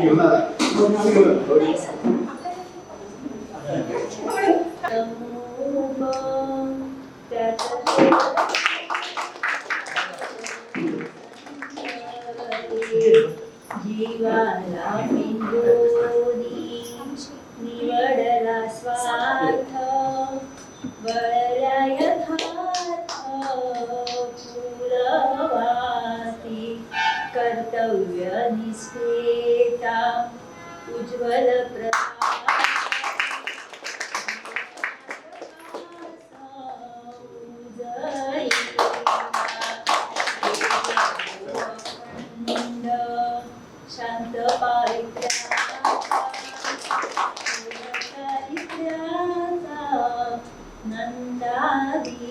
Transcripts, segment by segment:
जीवाला पिंगोरी निवडला स्वार्थ वळल्या यथार्थ पुरवाती कर्तव्य निष्ठेचा उज्ज्वल शांत पारित्र्याचा नंदादीप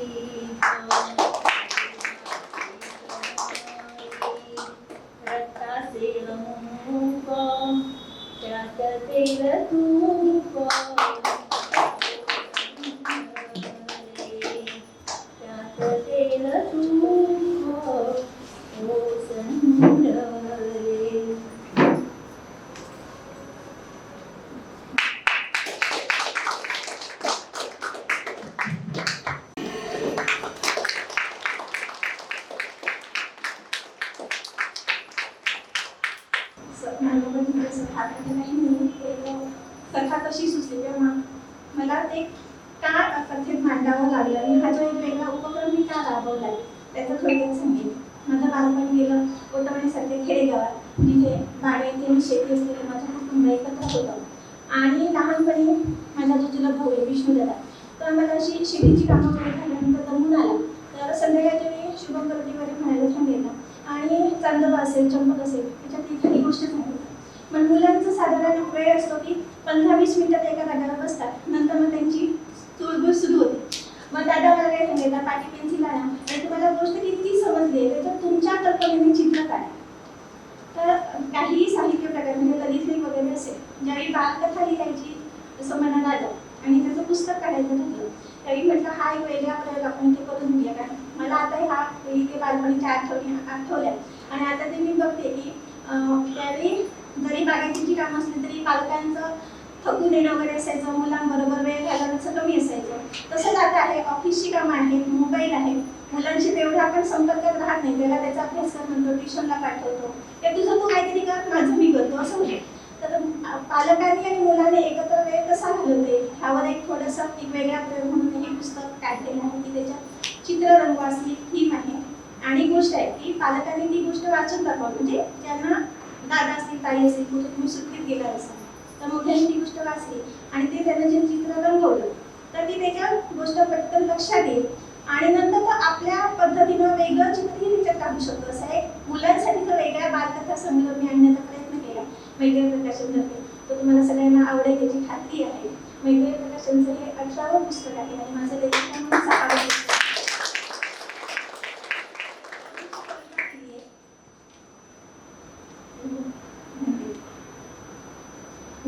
रक्ताचे अमूप त्यात तेल तूप त्यात तेल तूप ओसंडले. कथा कशी सुचली तेव्हा मला ते का कथेत मांडावं लागलं आणि हा जो एक वेगळा उपक्रम मी का राबवला त्याचं थोडक्यात सांगेन. माझं बालपण गेलं कोटवणीसारख्या खेडेगावात, जिथे बाळे येथे शेती असलेलं माझं कुटुंब एकत्र होतं. आणि लहानपणी माझा जो चुलत भाऊ आहे विष्णुदादा, तो आम्हाला अशी शेतीची कामं वगैरे झाल्यानंतर दमून आला तर संध्याकाळच्या वेळी शुभंकरोती वगैरे म्हणायला सांगितलं आणि चांदोबा असेल चंपक असेल त्याच्यात एखादी गोष्ट सांगितली. पण मुलांचं साधारण वेळ असतो की 15-20 मिनिटात एका जागेवर बसतात, नंतर मग त्यांची चुळबुळ सुरू होते. मग दादा मला काय सांगितलं, पाटी पेन्सिल आणा आणि तुम्हाला गोष्ट किती समजली आहे त्याच्यात तुमच्या कल्पनेने चित्र काढा. तर काही साहित्य प्रकार म्हणजे ललितलेख वगैरे असेल, ज्यावेळी बालकथा लिहायची असं मनाला आलं आणि त्याचं पुस्तक काढायचं ठरलं त्यावेळी म्हटलं हा एक वेगळा प्रयोग आपण ते करून घेऊया. कारण मला आता हा वेळी ते बालपणीच्या आठवल्या आणि आता ते मी बघते की त्यावेळी जरी बागायतीची कामं असली तरी पालकांचं थकून येणं वगैरे असायचं, मुलांबरोबर वेळ घालवण्याचं कमी असायचं. तसंच आता आहे, ऑफिसची कामं आहेत, मोबाईल आहे, मुलांशी तेवढं आपण संपर्कात राहत नाही. त्याला त्याचा अभ्यास करतो, ट्युशनला पाठवतो, ते तुझं तू काहीतरी कर माझं मी करतो असं होतं. तर पालकांनी आणि मुलांनी एकत्र वेळ कसा घालवते ह्यावर एक थोडंसं एक वेगळा प्रयोग म्हणून हे पुस्तक काढलेलं आहे की त्याच्यात चित्ररंग असली थीम आहे आणि गोष्ट आहे की पालकांनी ती गोष्ट वाचून दाखवा. म्हणजे ज्यांना दादा असतील, ताई असतील, कुठे तुम्ही सुट्टीत गेला असाल तर मोठ्यांनी ती गोष्ट वाचली आणि ते त्यांना जे चित्र रंगवलं तर ती त्याच्या गोष्ट पटकन लक्षात येईल आणि नंतर तो आपल्या पद्धतीनं वेगळं चित्रही त्याच्यात काढू शकतो. असं एक मुलांसाठी तर वेगळ्या बालकथा संग्रह मी आणण्याचा प्रयत्न केला मैत्रिणी प्रकाशनतर्फे. तो तुम्हाला सगळ्यांना आवडेल याची खात्री आहे. मैत्रिणी प्रकाशनचं हे 18वं पुस्तक आहे आणि माझं लेखन म्हणून 6वं पुस्तक.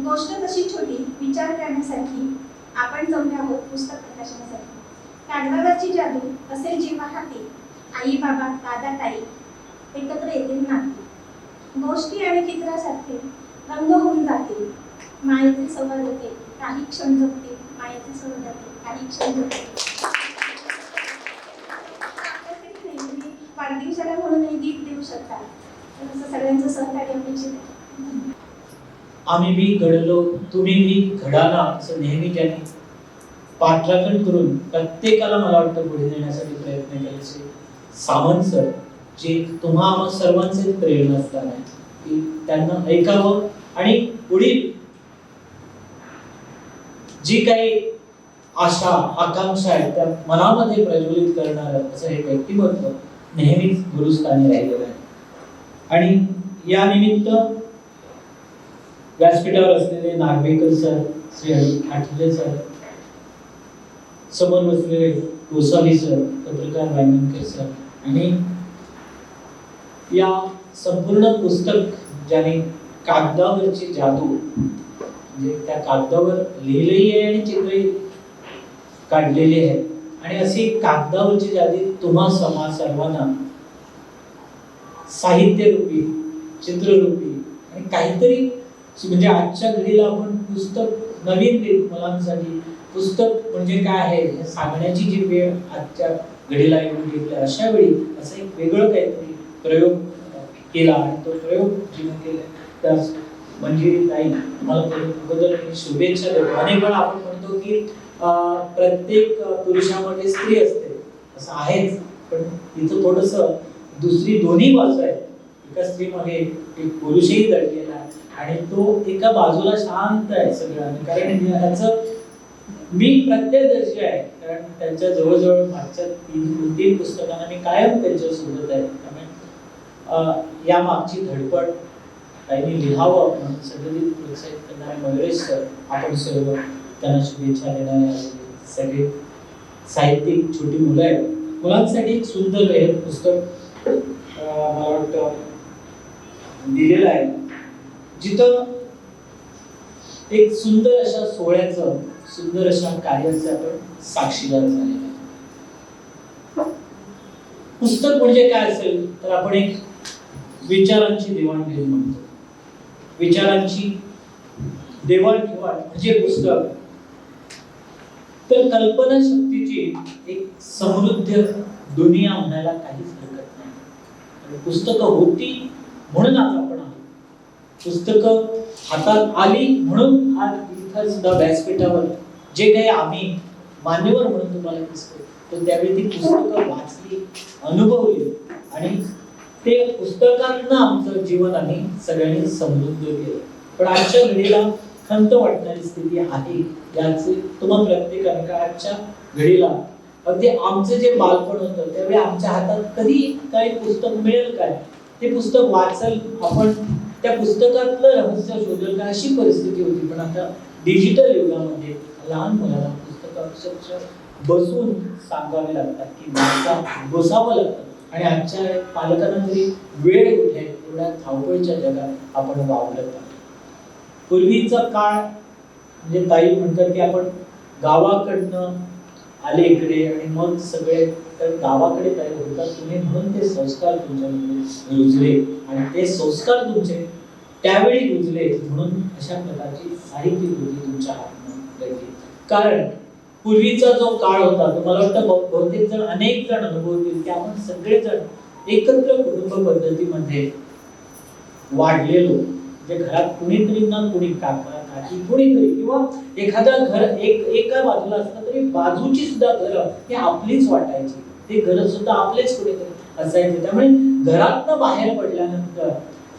गोष्ट तशी छोटी विचार करण्यासाठी आपण जमले आहोत पुस्तक प्रकाशनासाठी. कागदावरची जादू असेल जेव्हा हाती, आई बाबा दादा ताई एकत्र येतील नाती. गोष्टी आणि चित्रासारखे रंग होऊन जातील, मायेचे संवाद होते काही क्षण जगतील, मायेचे संवाद होते काही क्षण जगतील. वाढदिवसाला म्हणून गीत देऊ शकता, तर सगळ्यांचं सहकार्य अपेक्षित आहे. आम्ही मी घडलो तुम्ही मी घडाना असं नेहमी त्यांनी पाठराखण करून प्रत्येकाला मला वाटतं पुढे नेण्यासाठी प्रयत्न केल्याचे सावंत सर जे तुम्हा आम्हा सर्वांचे प्रेरणास्थान आहे की त्यांना ऐकावं आणि पुढील जी काही आशा आकांक्षा आहे त्या मनामध्ये प्रज्वलित करणारं असं हे व्यक्तिमत्व नेहमीच गुरुस्थानी राहिलेलं आहे. आणि या निमित्त व्यासपीठावर असलेले नागवेकर सर, श्री आठवले सर, समोर बसलेले गोसावी सर, पत्रकार वायंगणकर सर आणि या संपूर्ण पुस्तक ज्याने कागदावरची जादू म्हणजे त्या कागदावर लिहिलेली आहे आणि चित्रही काढलेली आहे आणि अशी कागदावरची जादू तुम्हा सर्वांना साहित्यरूपी, चित्ररूपी आणि काहीतरी म्हणजे आजच्या घडीला आपण पुस्तक नवीन मुलांसाठी पुस्तक म्हणजे काय आहे हे सांगण्याची जी वेळ आजच्या घडीला येऊन गेली, अशा वेळी असं एक वेगळं काहीतरी प्रयोग केला आणि तो प्रयोग जिने केला त्या मंजिरी ताई मला अगोदर शुभेच्छा देतो. अनेक वेळा आपण म्हणतो की प्रत्येक पुरुषामध्ये स्त्री असते, असं आहेच, पण इथं थोडस दुसरी दोन्ही बाजू आहे. एका स्त्रीमध्ये एक पुरुषही दडलेला आहे आणि तो एका बाजूला शांत आहे सगळं, कारण ह्याचं मी प्रत्यक्षदर्शी आहे, कारण त्यांच्या जवळजवळ मागच्या 3 पुस्तकांना मी कायम त्यांच्या सोबत आहे. त्यामुळे या मागची धडपड त्यांनी लिहावं म्हणून सगळी प्रोत्साहित करणारे मयुरेश सर, आपण सर्व त्यांना शुभेच्छा देणारे सगळे साहित्यिक छोटी मुलं आहेत. मुलांसाठी एक सुंदर हे पुस्तक मला वाटतं दिलेलं आहे, जिथं एक सुंदर अशा सोहळ्याचं, सुंदर अशा कार्याचं आपण साक्षीदार झालेलं आहे. पुस्तक म्हणजे काय असेल तर आपण एक विचारांची देवाणघेवाण म्हणतो. विचारांची देवाणघेवाण म्हणजे पुस्तक. तर कल्पना शक्तीची एक समृद्ध दुनिया म्हणायला काहीच हरकत नाही. पुस्तकं होती म्हणून आज आपण आहोत, पुस्तकं हातात आली म्हणून आज इथं सुद्धा व्यासपीठावर जे काही आम्ही मान्यवर म्हणून तुम्हाला दिसतो, तर त्यावेळी ती पुस्तकं वाचली, अनुभवली आणि ते पुस्तकांना आमचं जीवन आम्ही सगळ्यांनी समृद्ध केलं. पण आजच्या घडीला खंत वाटणारी स्थिती आहे, याचे तुम्हा प्रत्येकाने आजच्या घडीला अगदी आमचं जे बालपण होतं त्यावेळी आमच्या हातात कधी काही पुस्तक मिळेल काय, ते पुस्तक वाचल, आपण त्या पुस्तकातलं रहस्य शोधेल का, अशी परिस्थिती होती. पण आता डिजिटल युगामध्ये लहान मुलांना पुस्तकं अक्षरशः बसून सांगावे लागतात की बसावं लागतं. आणि आजच्या पालकांना जरी वेळ कुठे एवढ्या धावपळीच्या जगात आपण वावरत आहोत. पूर्वीचा काळ म्हणजे ताई म्हणतात की आपण गावाकडनं आले इकडे आणि मग सगळे तर गावाकडे काय होतात तुम्ही म्हणून ते संस्कार तुमच्यामध्ये रुजले आणि ते संस्कार तुमचे त्यावेळी रुजले म्हणून अशा प्रकारची साहित्य कृती तुमच्या हातात घडली. कारण पूर्वीचा जो काळ होता तो मला वाटतं बहुतेक जण अनेक जण अनुभवतील की आपण सगळेजण एकत्र कुटुंब पद्धतीमध्ये वाढलेलो. म्हणजे घरात कुणीतरी ना कुणी काका काकी कुणीतरी किंवा एखादा घर एका बाजूला असलं तरी बाजूची सुद्धा घरं ही आपलीच वाटायची, ते घर सुद्धा आपलेच कुणीतरी असायचे. त्यामुळे घरातनं बाहेर पडल्यानंतर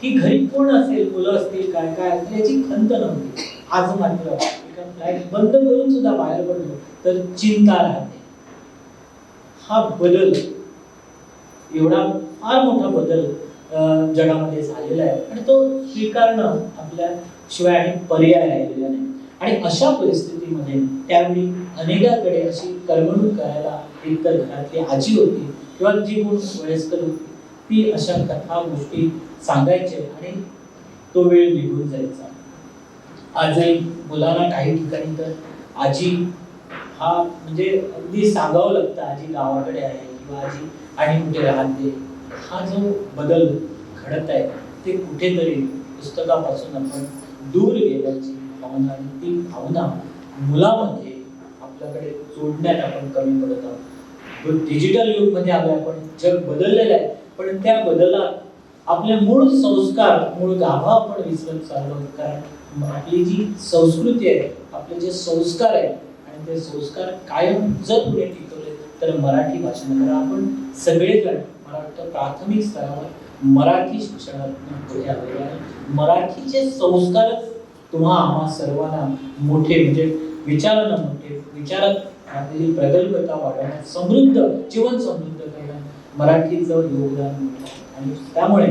की घरी कोण असेल, मुलं असतील, काय काय असेल याची खंत नव्हती. आज मात्र एका फ्लॅट बंद करून सुद्धा बाहेर पडलो तर चिंता राहते. हा बदल एवढा फार मोठा बदल जगामध्ये झालेला आहे आणि तो स्वीकारणं आपल्या शिवाय आणि पर्याय राहिलेला नाही. आणि अशा परिस्थितीमध्ये त्यावेळी अनेकाकडे अशी करमणूक करायला एकतर घरातली आजी होती किंवा जी कोण वयस्कर होती ती अशा कथा गोष्टी सांगायचे आणि तो वेळ निघून जायचा. आजही मुलांना काही ठिकाणी तर आजी हा म्हणजे अगदी सांगावं लागतं आजी गावाकडे आहे किंवा आजी आणि कुठे राहते. हा जो बदल घडत आहे ते कुठेतरी पुस्तकापासून आपण दूर गेल्याची भावना, ती भावना मुलामध्ये आपल्याकडे जोडण्यात आपण कमी पडत आहोत. डिजिटल युगमध्ये आलोय आपण, जग बदललेलं आहे, पण त्या बदलात आपले मूळ संस्कार, मूळ गाभा आपण विसरत चाललो. कारण आपली जी संस्कृती आहे, आपले जे संस्कार आहेत आणि ते संस्कार कायम जर पुढे टिकवले तर मराठी भाषेनंतर आपण सगळेजण मला वाटतं प्राथमिक स्तरावर मराठी शिक्षणात पुढे आलेले आहे. मराठीचे संस्कारच तुम्हा आम्हा सर्वांना मोठे म्हणजे विचारांना मोठे, विचारात आपली प्रगल्भता वाढवण्यात, समृद्ध जीवन समृद्ध करण्यात मराठीचं योगदान मोठं. आणि त्यामुळे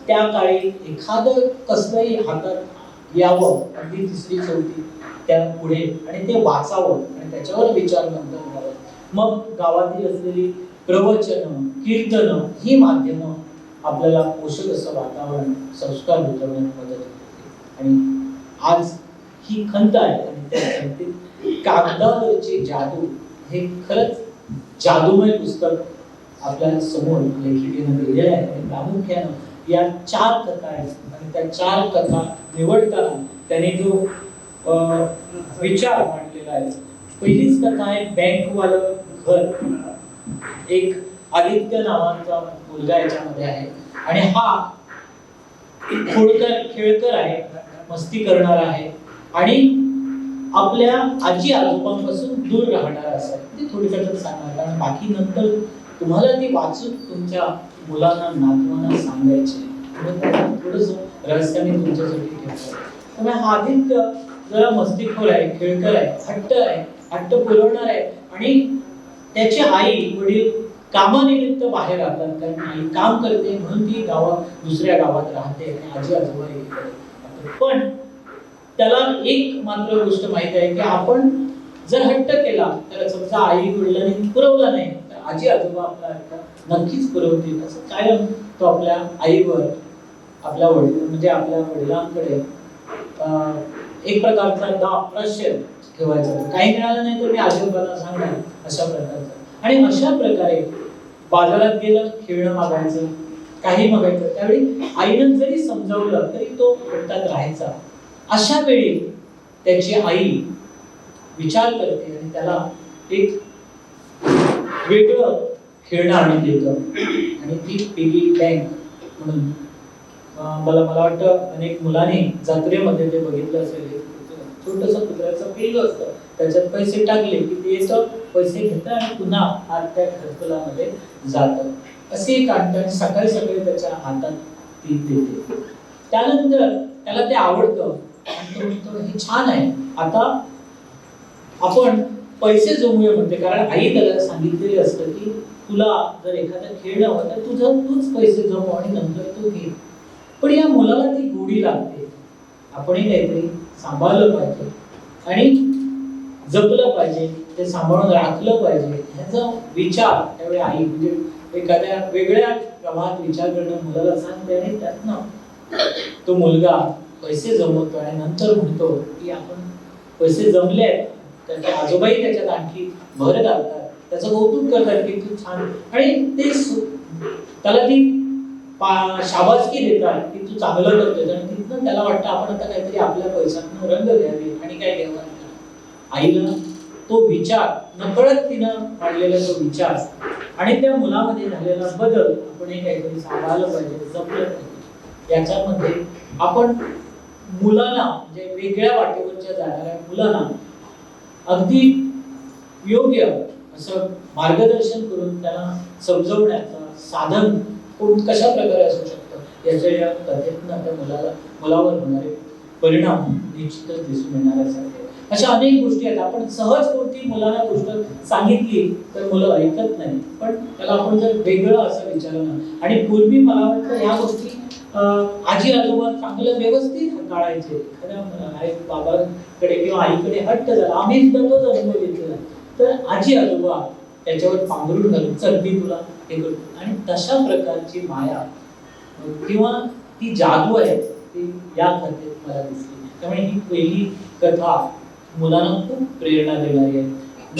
त्या काळी एखादं कसलंही हातात यावं, अगदी 3री-4थी त्या पुढे आणि ते वाचावं आणि त्याच्यावर विचार मंथन करावं. मग गावातील असलेली प्रवचन, कीर्तन ही माध्यमं आपल्याला पोषक असं वातावरण, संस्कार रुजवण्यात मदत होते. आणि आज ही खंत आहे आणि त्या कागदावरची जादू हे खरंच जादूमय पुस्तक आपल्या समोर लेखिकेनं दिलेलं आहे. आणि प्रामुख्यानं या 4 कथा आहेत आणि त्या 4 कथा निवडताना त्याने जो विचार मांडलेला आहे. पहिलीच कथा आहे बँकवालं घर. एक आदित्य नावाचा मुलगा याच्यामध्ये आहे आणि हा खोडकर खेळकर आहे, मस्ती करणारा आहे आणि आपल्या आजी आजोबांपासून दूर राहणारा असा आहे. ते थोडक्यात सांगणार, कारण बाकी नंतर तुम्हाला ती वाचून तुमच्या मुलांना नातवांना सांगायचे. थोडंसं रहस्याने तुमच्यासाठी ठेवतो. त्यामुळे हा आदित्य जरा मस्तीखोर आहे, खेळकर आहे, हट्ट पुरवणार आहे आणि त्याची आई वडील कामानिमित्त बाहेर राहतात, कारण आई काम करते म्हणून ती दुसऱ्या गावात राहते आणि आजी आजोबा एकीकडे. पण त्याला एक मात्र गोष्ट माहित आहे की आपण जर हट्ट केला तर समजा आई वडिलांनी पुरवला नाही तर आजी आजोबा आपला हट्ट नक्कीच पुरवतील. असं कायम तो आपल्या आईवर आपल्या वडिलांकडे एक प्रकारचा दाप्रश्य ठेवायचा. काही मिळालं नाही तर मी आजोबांना सांगणार, अशा प्रकारचं. आणि अशा प्रकारे बाजारात गेलं, खेळणं मागायचं, काही मागायचं, त्यावेळी आईनं जरी समजावलं तरी तो हट्टात राहायचा. अशा वेळी त्याची आई विचार करते आणि त्याला एक वेगळं खेळणं आणून देतं आणि ती पिगी बँक म्हणून. मला वाटतं अनेक मुलांनी जत्रेमध्ये ते बघितलं असेल. छोटस कुत्र्याचं पिल्लू असतं, त्याच्यात पैसे टाकले की ते येतं, पैसे घेतं आणि पुन्हा हात त्या घरकुलामध्ये जातं. असे एक आणतं आणि सकाळी सकाळी त्याच्या हातात ती देते. त्यानंतर त्याला ते आवडतं आणि तो म्हणतो हे छान आहे, आता आपण पैसे जमवूया म्हणते. कारण आई त्याला सांगितलेले असतं की तुला जर एखादं खेळणं हवं तर तूच पैसे जमव आणि नंतर तू घे. पण या मुलाला ती गोडी लागते, आपणही काहीतरी सांभाळलं पाहिजे आणि जपलं पाहिजे, ते सांभाळून राखलं पाहिजे ह्याचा विचार त्यावेळी आई म्हणजे एखाद्या वेगळ्या प्रवाहात विचार करणं मुलाला सांगते आणि त्यातनं तो मुलगा पैसे जमवतो आणि नंतर म्हणतो की आपण पैसे जमले, त्याचे आजोबाई त्याच्यात आणखी भर घालतात, त्याचं कौतुक करतात की तू छान, आणि ते त्याला ती शाबासकी देतात की तू चांगलं करतोय. आणि तिथनं त्याला वाटतं आपण आता काहीतरी आपल्या पैशातून रंग घ्यावे आणि काय घ्यावं. आईला तो विचार नकळत तिनं काढलेला तो विचार आणि त्या मुलामध्ये झालेला बदल आपण काहीतरी सांभाळलं पाहिजे, जपलं पाहिजे. याच्यामध्ये आपण मुलांना म्हणजे वेगळ्या वाटेवरच्या जाणाऱ्या मुलांना अगदी योग्य असं मार्गदर्शन करून त्यांना समजवण्याचं साधन कशा प्रकारे असू शकतं याच्या या कथेतनं त्या मुलावर होणारे परिणाम निश्चितच दिसून येणार आहे. अशा अनेक गोष्टी आहेत. आपण सहज कोणती मुलांना गोष्ट सांगितली तर मुलं ऐकत नाही, पण त्याला आपण जर वेगळं असं विचारलं. आणि पूर्वी मला वाटतं ह्या गोष्टी आजी आजोबा चांगलं व्यवस्थित हाताळायचे. एखाद्या बाबाकडे किंवा आईकडे हट्ट झाला, आम्ही सुद्धा तोच अनुभव घेतलेला, तर आजी आजोबा त्याच्यावर पांघरून घालून चल मी तुला हे करतो. आणि तशा प्रकारची माया किंवा ती जादू आहे ती या कथेत मला दिसली. त्यामुळे ही पहिली कथा मुलांना खूप प्रेरणा देणारी आहे,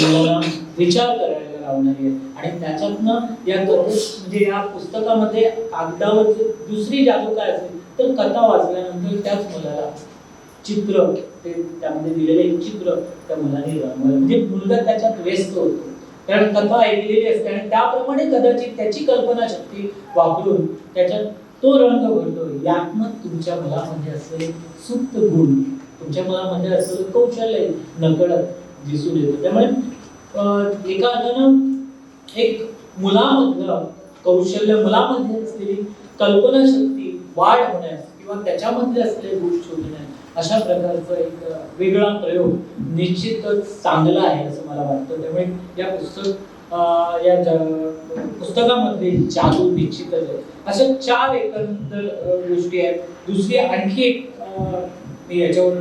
मुलांना विचार करायला लावणारी आहे. आणि त्याच्यातनं या कथेत म्हणजे या पुस्तकामध्ये कागदावर दुसरी जादू काय असेल तर कथा वाचल्यानंतर त्याच मुलाला चित्र, ते त्यामध्ये दिलेले एक चित्र त्या मुलाने रंगवलं. म्हणजे मुलगा त्याच्यात व्यस्त होतो, कारण कथा ऐकलेली असते आणि त्याप्रमाणे कदाचित त्याची कल्पनाशक्ती वापरून त्याच्यात तो रंग भरतो. यातनं तुमच्या मुलामध्ये असलेले सुप्त गुण, तुमच्या मुलामध्ये असलेलं कौशल्य नकळत दिसून येतं. त्यामुळे एका अर्थानं एक मुलामधलं कौशल्य, मुलामध्ये असलेली कल्पनाशक्ती वाढ होण्यास किंवा त्याच्यामध्ये असलेले गुण शोधण्यास अशा प्रकारचा एक वेगळा प्रयोग निश्चितच चांगला आहे असं मला वाटतं. त्यामुळे या पुस्तकामध्ये जादू निश्चितच आहे. अशा 4 एकंदर गोष्टी आहेत. दुसरी आणखी एक मी याच्यावर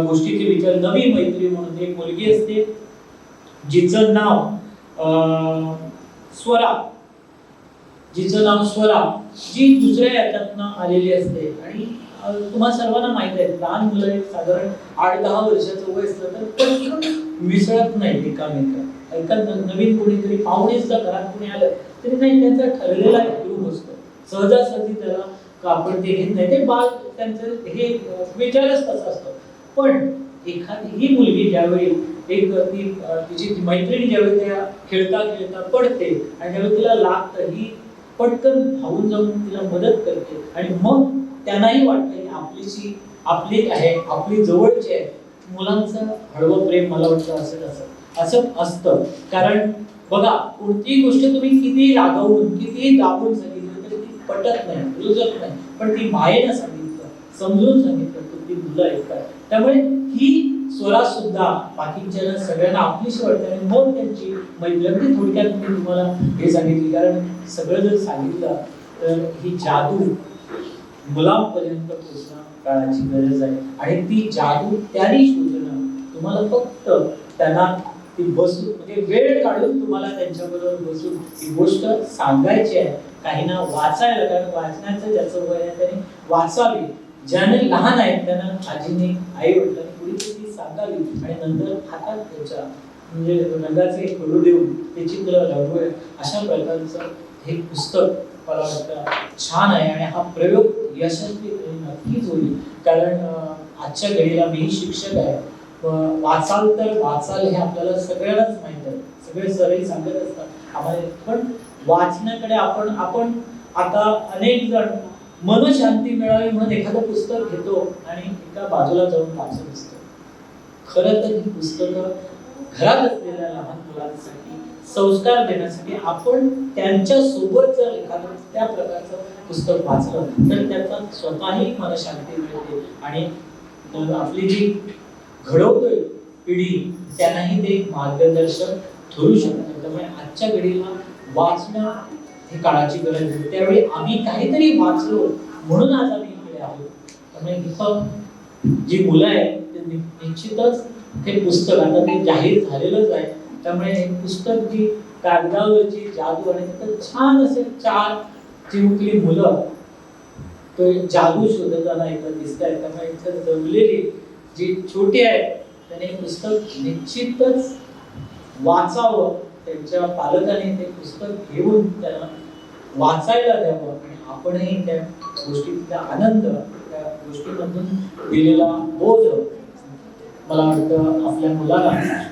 गोष्टीचे विचार, नवी मैत्री म्हणून एक मुलगी असते जिचं नाव स्वरा, जी दुसऱ्या याच्यातनं आलेली असते. आणि तुम्हा सर्वांना माहित आहे लहान मुलं साधारण 8-10 वर्षाचं वय असलं तर पटकन मिसळत नाही एकामेकात. नवीन कोणीतरी पाहुणे सुद्धा घरात कोणी आलं तरी नाही, त्यांचा ठरलेला एक ग्रुप असतो. सहजासहजी त्याला आपण ते घेत नाही, ते बाल त्यांचं हे विचारच तसं असतं. पण एखादी ही मुलगी ज्यावेळी तिची मैत्रिणी ज्यावेळी त्या खेळता खेळता पडते आणि ज्यावेळी तिला लागतं, ही पटकन धावून जाऊन तिला मदत करते आणि मग त्यांनाही वाटतं की आपली आहे, आपली जवळची आहे. मुलांचं हळवं प्रेम मला वाटतं असं असतं. कारण बघा, कोणतीही गोष्ट तुम्ही किती रागवून किती दाबून सांगितलं तरी ती पटत नाही, रुजत नाही. पण ती मायेनं सांगितलं, समजून सांगितलं तर ती मुलं ऐकतात. त्यामुळे ही स्वरा सुद्धा बाकीच्या सगळ्यांना आपलीशी वाटते आणि मग त्यांची मैत्री. थोडक्यात मी तुम्हाला हे सांगितली, कारण सगळं जर सांगितलं तर ही जादू मुलांपर्यंत पोहोचणं काळाची गरज आहे. आणि ती जादू त्यांनी शोधणं, तुम्हाला फक्त त्यांना ती बसून म्हणजे वेळ काढून तुम्हाला त्यांच्याबरोबर बसून ती गोष्ट सांगायची आहे. काहींना वाचायला, कारण वाचण्याचं ज्याचं वय आहे त्याने वाचावी. ज्याने लहान आहेत त्यांना आजीने आई वडिलांनी पुढे ती सांगावी आणि नंतर हातात त्याच्या म्हणजे रंगाचे खडू देऊन ते चित्र रंगवूया. अशा प्रकारचं हे पुस्तक मला वाटतं छान आहे आणि हा प्रयोग यशस्वी नक्कीच होईल. कारण आजच्या घडीला मी शिक्षक आहे, वाचाल तर वाचाल हे आपल्याला सगळ्यांनाच माहित आहे, सगळे सरही सांगत असतात आम्हाला. पण वाचण्याकडे आपण आता अनेक जण मनशांती मिळावी म्हणून एखादं पुस्तक घेतो आणि एका बाजूला जाऊन वाचत असतो. खरं तर ही पुस्तकं घरात असलेल्या लहान मुलांसाठी संस्कार देण्यासाठी आपण त्यांच्या सोबत जर एखादं त्या प्रकारचं पुस्तक वाचलं तर त्याचा स्वतःही मनशांती मिळते आणि आपली जी घडवतोय पिढी त्यांनाही ते मार्गदर्शक ठरू शकतं. त्यामुळे आजच्या घडीला वाचणं ही काळाची गरज आहे. त्यावेळी आम्ही काहीतरी वाचलो म्हणून आज आम्ही इकडे आहोत. त्यामुळे इथं जी मुलं आहेत ते निश्चितच हे पुस्तक आता ते जाहीर झालेलंच आहे. त्यामुळे हे पुस्तक जी कागदावरची जादू आणि तिथं छान असे 4 चिमुकली मुलं तो जादू शोधताना इथं दिसत आहेत. त्यामुळे इथं जमलेली जी छोटी आहे त्याने पुस्तक निश्चितच वाचावं. त्यांच्या पालकांनी ते पुस्तक घेऊन त्यांना वाचायला द्यावं आणि आपणही त्या गोष्टीचा आनंद, त्या गोष्टीमधून दिलेला बोध मला वाटतं आपल्या मुलांना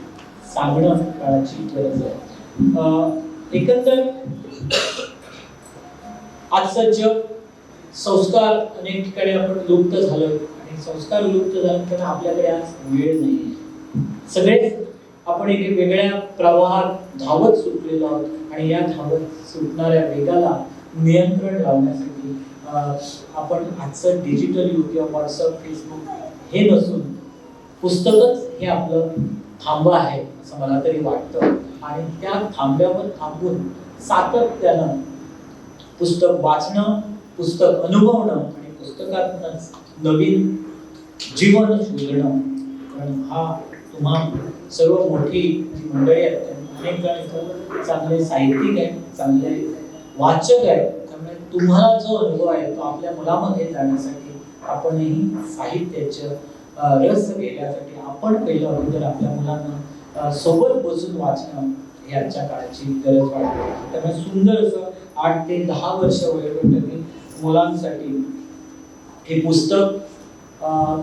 सांगणं काळाची गरज आहे. एकंदर आजचं जग संस्कार अनेक ठिकाणी आपण लुप्त झालोय आणि संस्कार लुप्त झाल्यानंतर आपल्याकडे आज वेळ नाही. सगळेच आपण एक वेगळ्या प्रवाहात धावत सुटलेलो आहोत आणि या धावत सुटणाऱ्या वेगाला नियंत्रण लावण्यासाठी आपण आजचं डिजिटल युग किंवा व्हॉट्सअप, फेसबुक हे नसून पुस्तकच हे आपलं थांबं आहे असं मला तरी वाटतं. आणि त्या थांब्यावर थांबून सातत्यानं पुस्तक वाचणं, पुस्तक अनुभवणं आणि पुस्तकातूनच नवीन जीवन शोधणं. कारण हा तुम्हा सर्व मोठी जी मंडळी आहेत अनेक जण चांगले साहित्यिक आहेत, चांगले वाचक आहेत. त्यामुळे तुम्हाला जो अनुभव आहे तो आपल्या मुलामध्ये जाण्यासाठी आपणही साहित्याचं रस घेण्यासाठी आपण पहिलं अगोदर आपल्या मुलांना सोबत बसून वाचणं हे आजच्या काळाची गरज वाटते. त्यामुळे सुंदर असं 8 ते 10 वर्ष वयोगटातील मुलांसाठी हे पुस्तक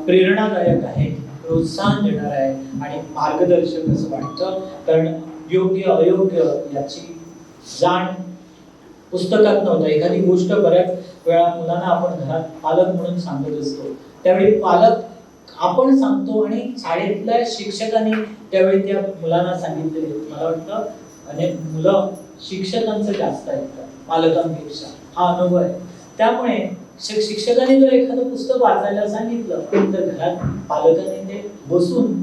प्रेरणादायक आहे, प्रोत्साहन देणार आहे आणि मार्गदर्शक असं वाटतं. कारण योग्य अयोग्य याची जाण पुस्तकात नव्हतं. एखादी गोष्ट बऱ्याच वेळा मुलांना आपण घरात पालक म्हणून सांगत असतो, त्यावेळी पालक आपण सांगतो आणि शाळेतल्या शिक्षकांनी त्यावेळी त्या मुलांना सांगितले. मला वाटतं अनेक मुलं शिक्षकांचं जास्त ऐकतात पालकांपेक्षा, हा अनुभव आहे. त्यामुळे शिक्षकांनी जर एखादं पुस्तक वाचायला सांगितलं तर घरात पालकांनी ते बसून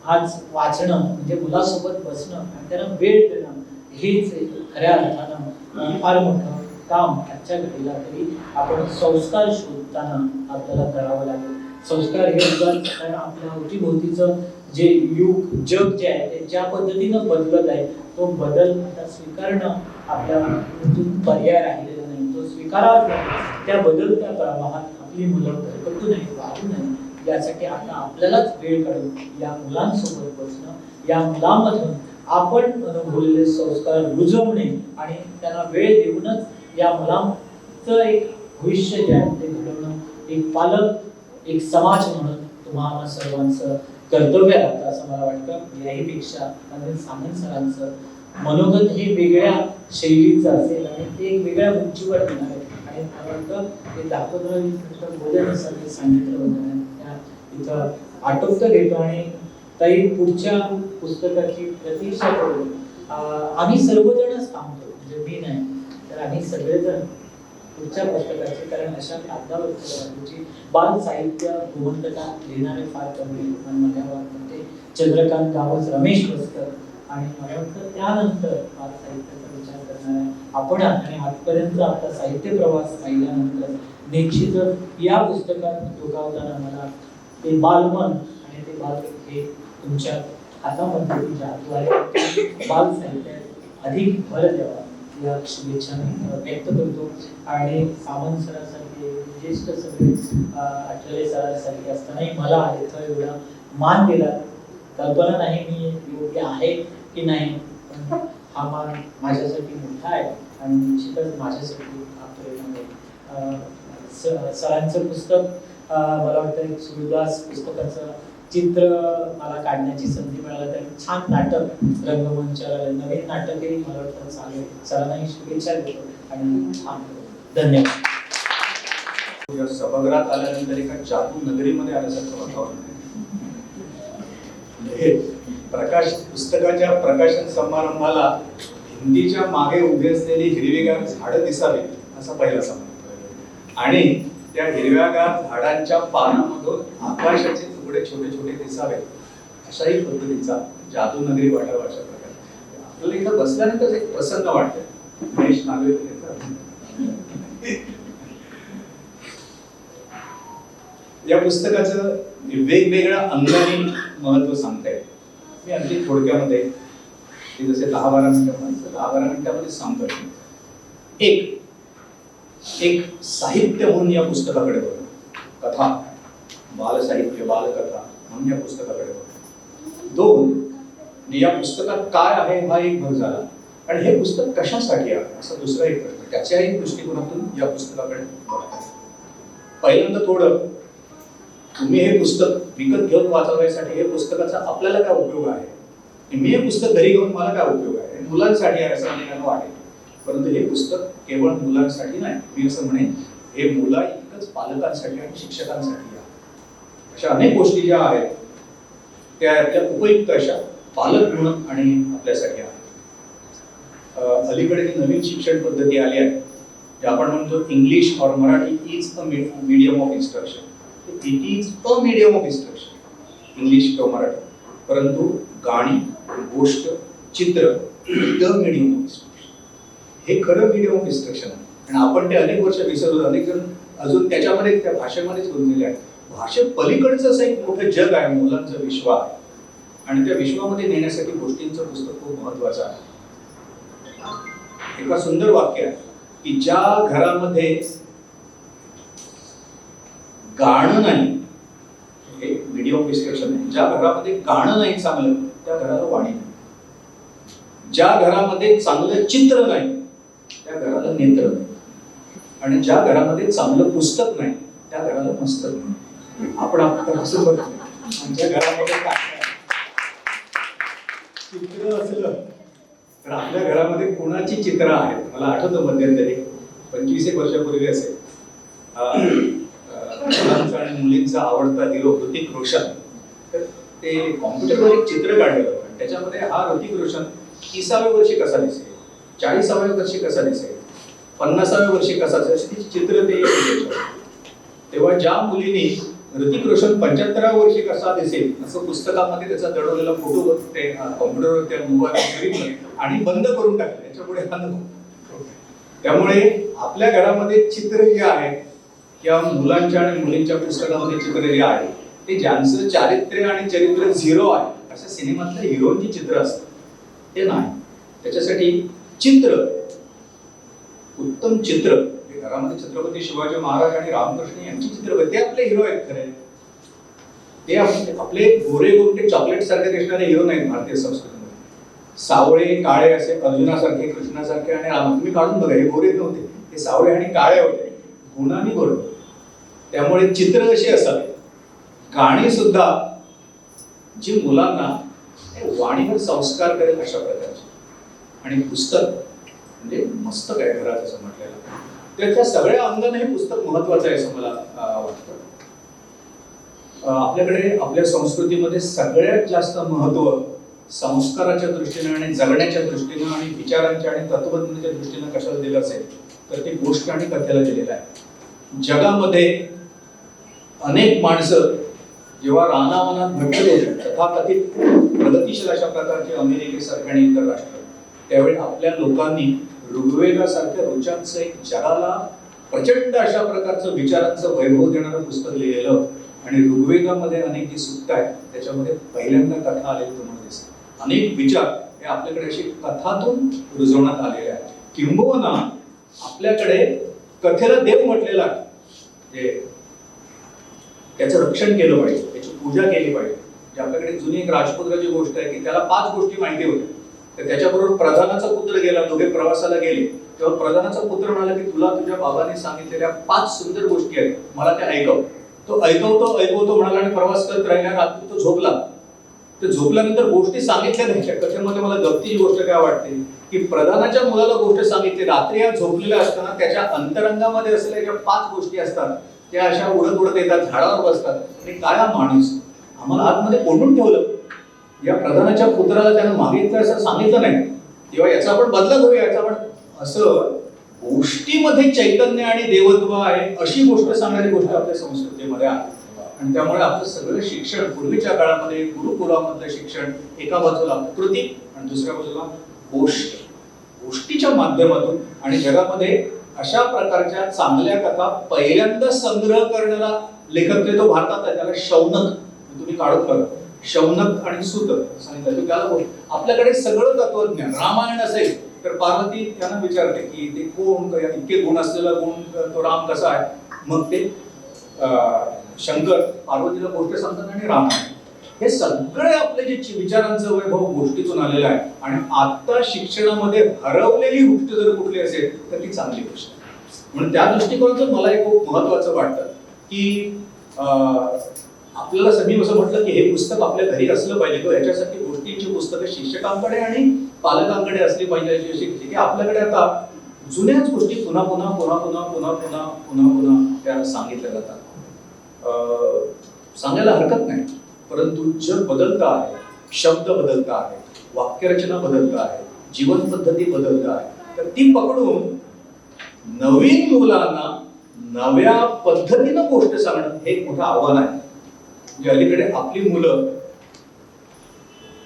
आज वाचणं म्हणजे मुलासोबत बसणं आणि त्यांना वेळ देणं हेच खऱ्या अर्थानं फार मोठं काम आजच्या घडीला तरी आपण संस्कार शोधताना आपल्याला करावं लागेल. संस्कार हे कारण आपल्या अवतीभोवतीचं जे युग जग जे आहे ते ज्या पद्धतीनं बदलत आहे तो बदल स्वीकारणं आपल्या पर्याय राहिलेला नाही, तो स्वीकारावा लागेल. त्या बदलत्या प्रवाहात आपली मुलं भरकटू नये, वाढू नये यासाठी आता आपल्यालाच वेळ काढून या मुलांसोबत बसणं, या मुलांमधून आपण अनुभवलेले संस्कार रुजवणे आणि त्यांना वेळ देऊनच या एक भविष्य जे आहे ते घडवणं एक पालक एक समाज म्हणून तुम्हा सर्वांचं कर्तव्य राहतं असं मला वाटतं. याहीपेक्षा अनिल सामंत सरांचं मनोगत हे वेगळ्या शैलीचं असेल आणि ते एक वेगळ्या उंचीवर येणार आहे आणि मला वाटतं ते दाखवलं बोलणं सगळे सांगितलं होतं त्या इथं आटोपतं घेतो आणि ताई पुढच्या पुस्तकाची प्रतीक्षा करून आम्ही सर्वजणच थांबतो म्हणजे मी नाही तर आम्ही सगळेजण पुढच्या पुस्तकाचे कारण अशा कागदावरची बाल साहित्य भूमंतका लिहिणारे फार कमी ते चंद्रकांत गावस रमेश बसकर आणि मला वाटतं त्यानंतर बाल साहित्याचा विचार करणाऱ्या आपण आणि आजपर्यंत आपला साहित्य प्रवास पाहिल्यानंतर निश्चितच या पुस्तकात डोकावताना मला ते बालमन आणि ते बाल हे तुमच्या हातामध्ये जादू आहे बाल साहित्यात अधिक भर द्यावा या शुभेच्छा व्यक्त करतो आणि सामंत सरांसारखे ज्येष्ठ सगळे आठवले सरांसारखे असतानाही मला इथं एवढा मान दिला कल्पना नाही मी योग्य आहे की नाही पण हा मान माझ्यासाठी मोठा आहे आणि निश्चितच माझ्यासाठी हा प्रेरणा आहे. सरांचं पुस्तक मला वाटतं एक सूर्यदास पुस्तकाचं चित्र मला काढण्याची संधी मिळाली तर छान नाटक रंगमंचाला नवीन नाटकही मला वाटतं चालेल सरांनाही शुभेच्छा देतो आणि छान धन्यवाद. या सभागृहात आल्यानंतर एका जादू नगरीमध्ये आल्यासारखं वातावरण आहे. प्रकाश पुस्तकाच्या प्रकाशन समारंभाला भिंतीच्या मागे उभी असलेली हिरवीगार झाडं दिसावी असा पहिला समारंभ आणि त्या हिरव्यागार झाडांच्या पानामधून आकाशाचे तुकडे छोटे छोटे दिसावे अशाही पद्धतीचा जादू नगरी वाटावा अशा प्रकारे आपल्याला इथं बसल्यानंतर एक प्रसन्न वाटतं. महेश नागवेकर या पुस्तकाचं वेगवेगळ्या अंगाने महत्व सांगता येईल. मी अगदी थोडक्यामध्ये जसे 10-12 मिनिटं 10-12 मिनिटांमध्ये सांगतो. एक साहित्य म्हणून या पुस्तकाकडे बघा, कथा बालसाहित्य बालकथा म्हणून या पुस्तकाकडे बघा. 2 या पुस्तकात काय आहे हा एक भाग झाला आणि हे पुस्तक कशासाठी आहे असा दुसरा एक प्रश्न त्याच्याही दृष्टिकोनातून या पुस्तकाकडे बघा. पहिल्यांदा थोडं तुम्ही हे पुस्तक विकत घेऊन वाचवण्यासाठी हे पुस्तकाचा आपल्याला काय उपयोग आहे, मी हे पुस्तक घरी घेऊन मला काय उपयोग आहे, मुलांसाठी आहे असं अनेकांना वाटेल. परंतु हे पुस्तक केवळ मुलांसाठी नाही, मी असं म्हणेन हे मुला इतकंच पालकांसाठी आणि शिक्षकांसाठी आहे. अशा अनेक गोष्टी ज्या आहेत त्या उपयुक्त अशा पालक म्हणून आणि आपल्यासाठी आहे. अलीकडे नवीन शिक्षण पद्धती आली आहे जे आपण म्हणतो इंग्लिश और Marathi is a medium of instruction. It is a medium of instruction English किंवा मराठी, परंतु गाणी गोष्ट चित्र द मीडियम ऑफ इन्स्ट्रक्शन हे खरं मीडियम ऑफ इन्स्ट्रक्शन आहे. आणि आपण ते अनेक वर्ष विसरलो. अनेक जण अजून त्याच्यामध्ये त्या भाषेमध्येच गुंतलेले आहेत. भाषे पलीकडचं असं एक मोठं जग आहे, मुलांचं विश्व आहे आणि त्या विश्वामध्ये नेण्यासाठी गोष्टींचं पुस्तक खूप महत्वाचं आहे. एका सुंदर वाक्य आहे की ज्या घरामध्ये गाणं नाही, हे मीडियम ऑफ इन्स्ट्रक्शन आहे, ज्या घरामध्ये गाणं नाही चांगलं त्या घराला वाणी नाही. ज्या घरामध्ये चांगलं चित्र नाही त्या घराला नेत्र नाही आणि ज्या घरामध्ये चांगलं पुस्तक नाही त्या घराला मस्तक नाही. आपण असं बघतो आमच्या घरामध्ये काय चित्र असलं तर आपल्या घरामध्ये कोणाची चित्र आहेत. मला आठवतं मध्यंतरी 25 वर्षापूर्वी असेल मुलांचा आणि मुलींचा आवडता हिरो ऋतिक रोशन, तर ते कॉम्प्युटरवर एक चित्र काढलेलं होतं. त्याच्यामध्ये हा ऋतिक रोशन 30व्या वर्षी कसा दिसेल, 40व्या वर्षी कसा दिसेल, 50व्या वर्षी कसा दिसेल तिची चित्र ते. तेव्हा ज्या मुलीने ऋतिक रोशन 75व्या वर्षी कसा दिसेल असं पुस्तकामध्ये त्याचा दडवलेला फोटो ते कॉम्प्युटरवर त्या मोबाईल आणि बंद करून टाकलं. त्याच्यापुढे त्यामुळे आपल्या घरामध्ये चित्र जे आहे किंवा मुलांच्या आणि मुलींच्या पुस्तकामध्ये चित्र जे आहे ते ज्यांचं चारित्र्य आणि चरित्र 0 आहे अशा सिनेमातल्या हिरोची चित्र असतात ते नाही. त्याच्यासाठी चित्र उत्तम चित्र घरामध्ये छत्रपती शिवाजी महाराज आणि रामकृष्ण यांची चित्र ते आपले हिरो आहेत. खरे ते आपले गोरे गोरे चॉकलेट सारखे दिसणारे हिरो नाहीत भारतीय संस्कृतीमध्ये. सावळे काळे असे अर्जुनासारखे कृष्णासारखे आणि राम तुम्ही काढून बघा हे गोरे नव्हते, ते हे सावळे आणि काळे होते, गुणांनी बरोबर. त्यामुळे चित्र अशी असावी, गाणी सुद्धा जी मुलांना वाणीवर संस्कार करेल अशा प्रकारची. आणि पुस्तक म्हणजे मस्तक आहे घरात असं म्हटलेलं. त्याच्या सगळ्या अंगाने हे पुस्तक महत्वाचं आहे असं मला वाटतं. आपल्याकडे आपल्या संस्कृतीमध्ये सगळ्यात जास्त महत्व संस्काराच्या दृष्टीने आणि जगण्याच्या दृष्टीनं आणि विचारांच्या आणि तत्वज्ञानाच्या दृष्टीनं कशाला दिलं असेल तर ते गोष्ट आणि कथेला दिलेलं आहे. जगामध्ये अनेक माणसं जेव्हा रानावनात भटकले, तथाकथित प्रगतीशील अशा प्रकारचे अमेरिकेसारखे आणि इतर राष्ट्र, त्यावेळी आपल्या लोकांनी ऋग्वेदासारख्या ऋचांचं एक जगाला प्रचंड अशा प्रकारचं विचारांचं वैभव देणारं पुस्तक लिहिलेलं. आणि ऋग्वेदामध्ये अनेक जी सूक्त आहेत त्याच्यामध्ये पहिल्यांदा कथा आलेली तुम्हाला दिसते. अनेक विचार हे आपल्याकडे अशी कथातून रुजवण्यात आलेले आहेत. किंबहुना आपल्याकडे कथेला देव म्हटलेला आहे, त्याचं रक्षण केलं पाहिजे, त्याची पूजा केली पाहिजे. जे आपल्याकडे जुनी एक राजपुत्राची गोष्ट आहे की त्याला 5 गोष्टी माहिती होत्या. तर त्याच्याबरोबर प्रधानाचा पुत्र गेला, दोघे प्रवासाला गेले. तेव्हा प्रधानाचा पुत्र म्हणाला की तुला तुझ्या बाबांनी सांगितलेल्या 5 सुंदर गोष्टी आहेत, मला त्या ऐकव. तो ऐकवतो म्हणाला आणि प्रवास करत राहिला. रात्री तो झोपला. तर झोपल्यानंतर गोष्टी सांगितल्या नाही. कथेमध्ये मला गमतीची गोष्ट काय वाटते की प्रधानाच्या मुलाला गोष्ट सांगितली, रात्री या झोपलेल्या असताना त्याच्या अंतरंगामध्ये असलेल्या ज्या 5 गोष्टी असतात त्या अशा उडत येतात, झाडावर बसतात. आणि काय हा माणूस आम्हाला आतमध्ये कोंडून ठेवलं. या प्रधानाच्या पुत्राला त्यानं मागितलं असं सांगितलं नाही, तेव्हा याचा आपण बदला घेऊया. याचा आपण असं गोष्टीमध्ये चैतन्य आणि देवत्व आहे अशी गोष्ट सांगणारी गोष्ट आपल्या संस्कृतीमध्ये आहे. आणि त्यामुळे आपलं सगळं शिक्षण पूर्वीच्या काळामध्ये गुरुकुलामधलं शिक्षण एका बाजूला कृती आणि दुसऱ्या बाजूला गोष्टीच्या माध्यमातून. आणि जगामध्ये अशा प्रकारच्या चांगल्या कथा पहिल्यांदा संग्रह करणारा लेखक तो भारतात आहे, त्याला शौनक. तुम्ही काढत बघा, शौनक आणि सूत सांगितलं. त्याला आपल्याकडे सगळं तत्वज्ञान रामायण असेल तर पार्वती त्यांना विचारते की ते कोण, इतके गुण असलेला गुण तो राम कसा आहे. मग ते शंकर पार्वतीला गोष्ट सांगतात आणि रामायण. हे सगळे आपले जे विचारांचं वैभव गोष्टीतून आलेलं आहे. आणि आता शिक्षणामध्ये हरवलेली गोष्ट जर कुठली असेल तर ती चांगली गोष्ट आहे. म्हणून त्या दृष्टिकोनातून मला एक खूप महत्वाचं वाटतं की आपल्याला सगळी असं म्हटलं की हे पुस्तक आपल्या घरी असलं पाहिजे किंवा याच्यासाठी गोष्टींची पुस्तकं शिक्षकांकडे आणि पालकांकडे असली पाहिजे अशी की आपल्याकडे आता जुन्याच गोष्टी पुन्हा पुन्हा पुन्हा पुन्हा पुन्हा पुन्हा पुन्हा पुन्हा त्या सांगितल्या जातात. सांगायला हरकत नाही, परंतु जग बदलतं आहे, शब्द बदलत आहे, वाक्यरचना बदलत आहे, जीवन पद्धती बदलत आहे. तर ती पकडून नवीन मुलांना नव्या पद्धतीनं गोष्ट सांगणं हे एक मोठं आव्हान आहे. म्हणजे अलीकडे आपली मुलं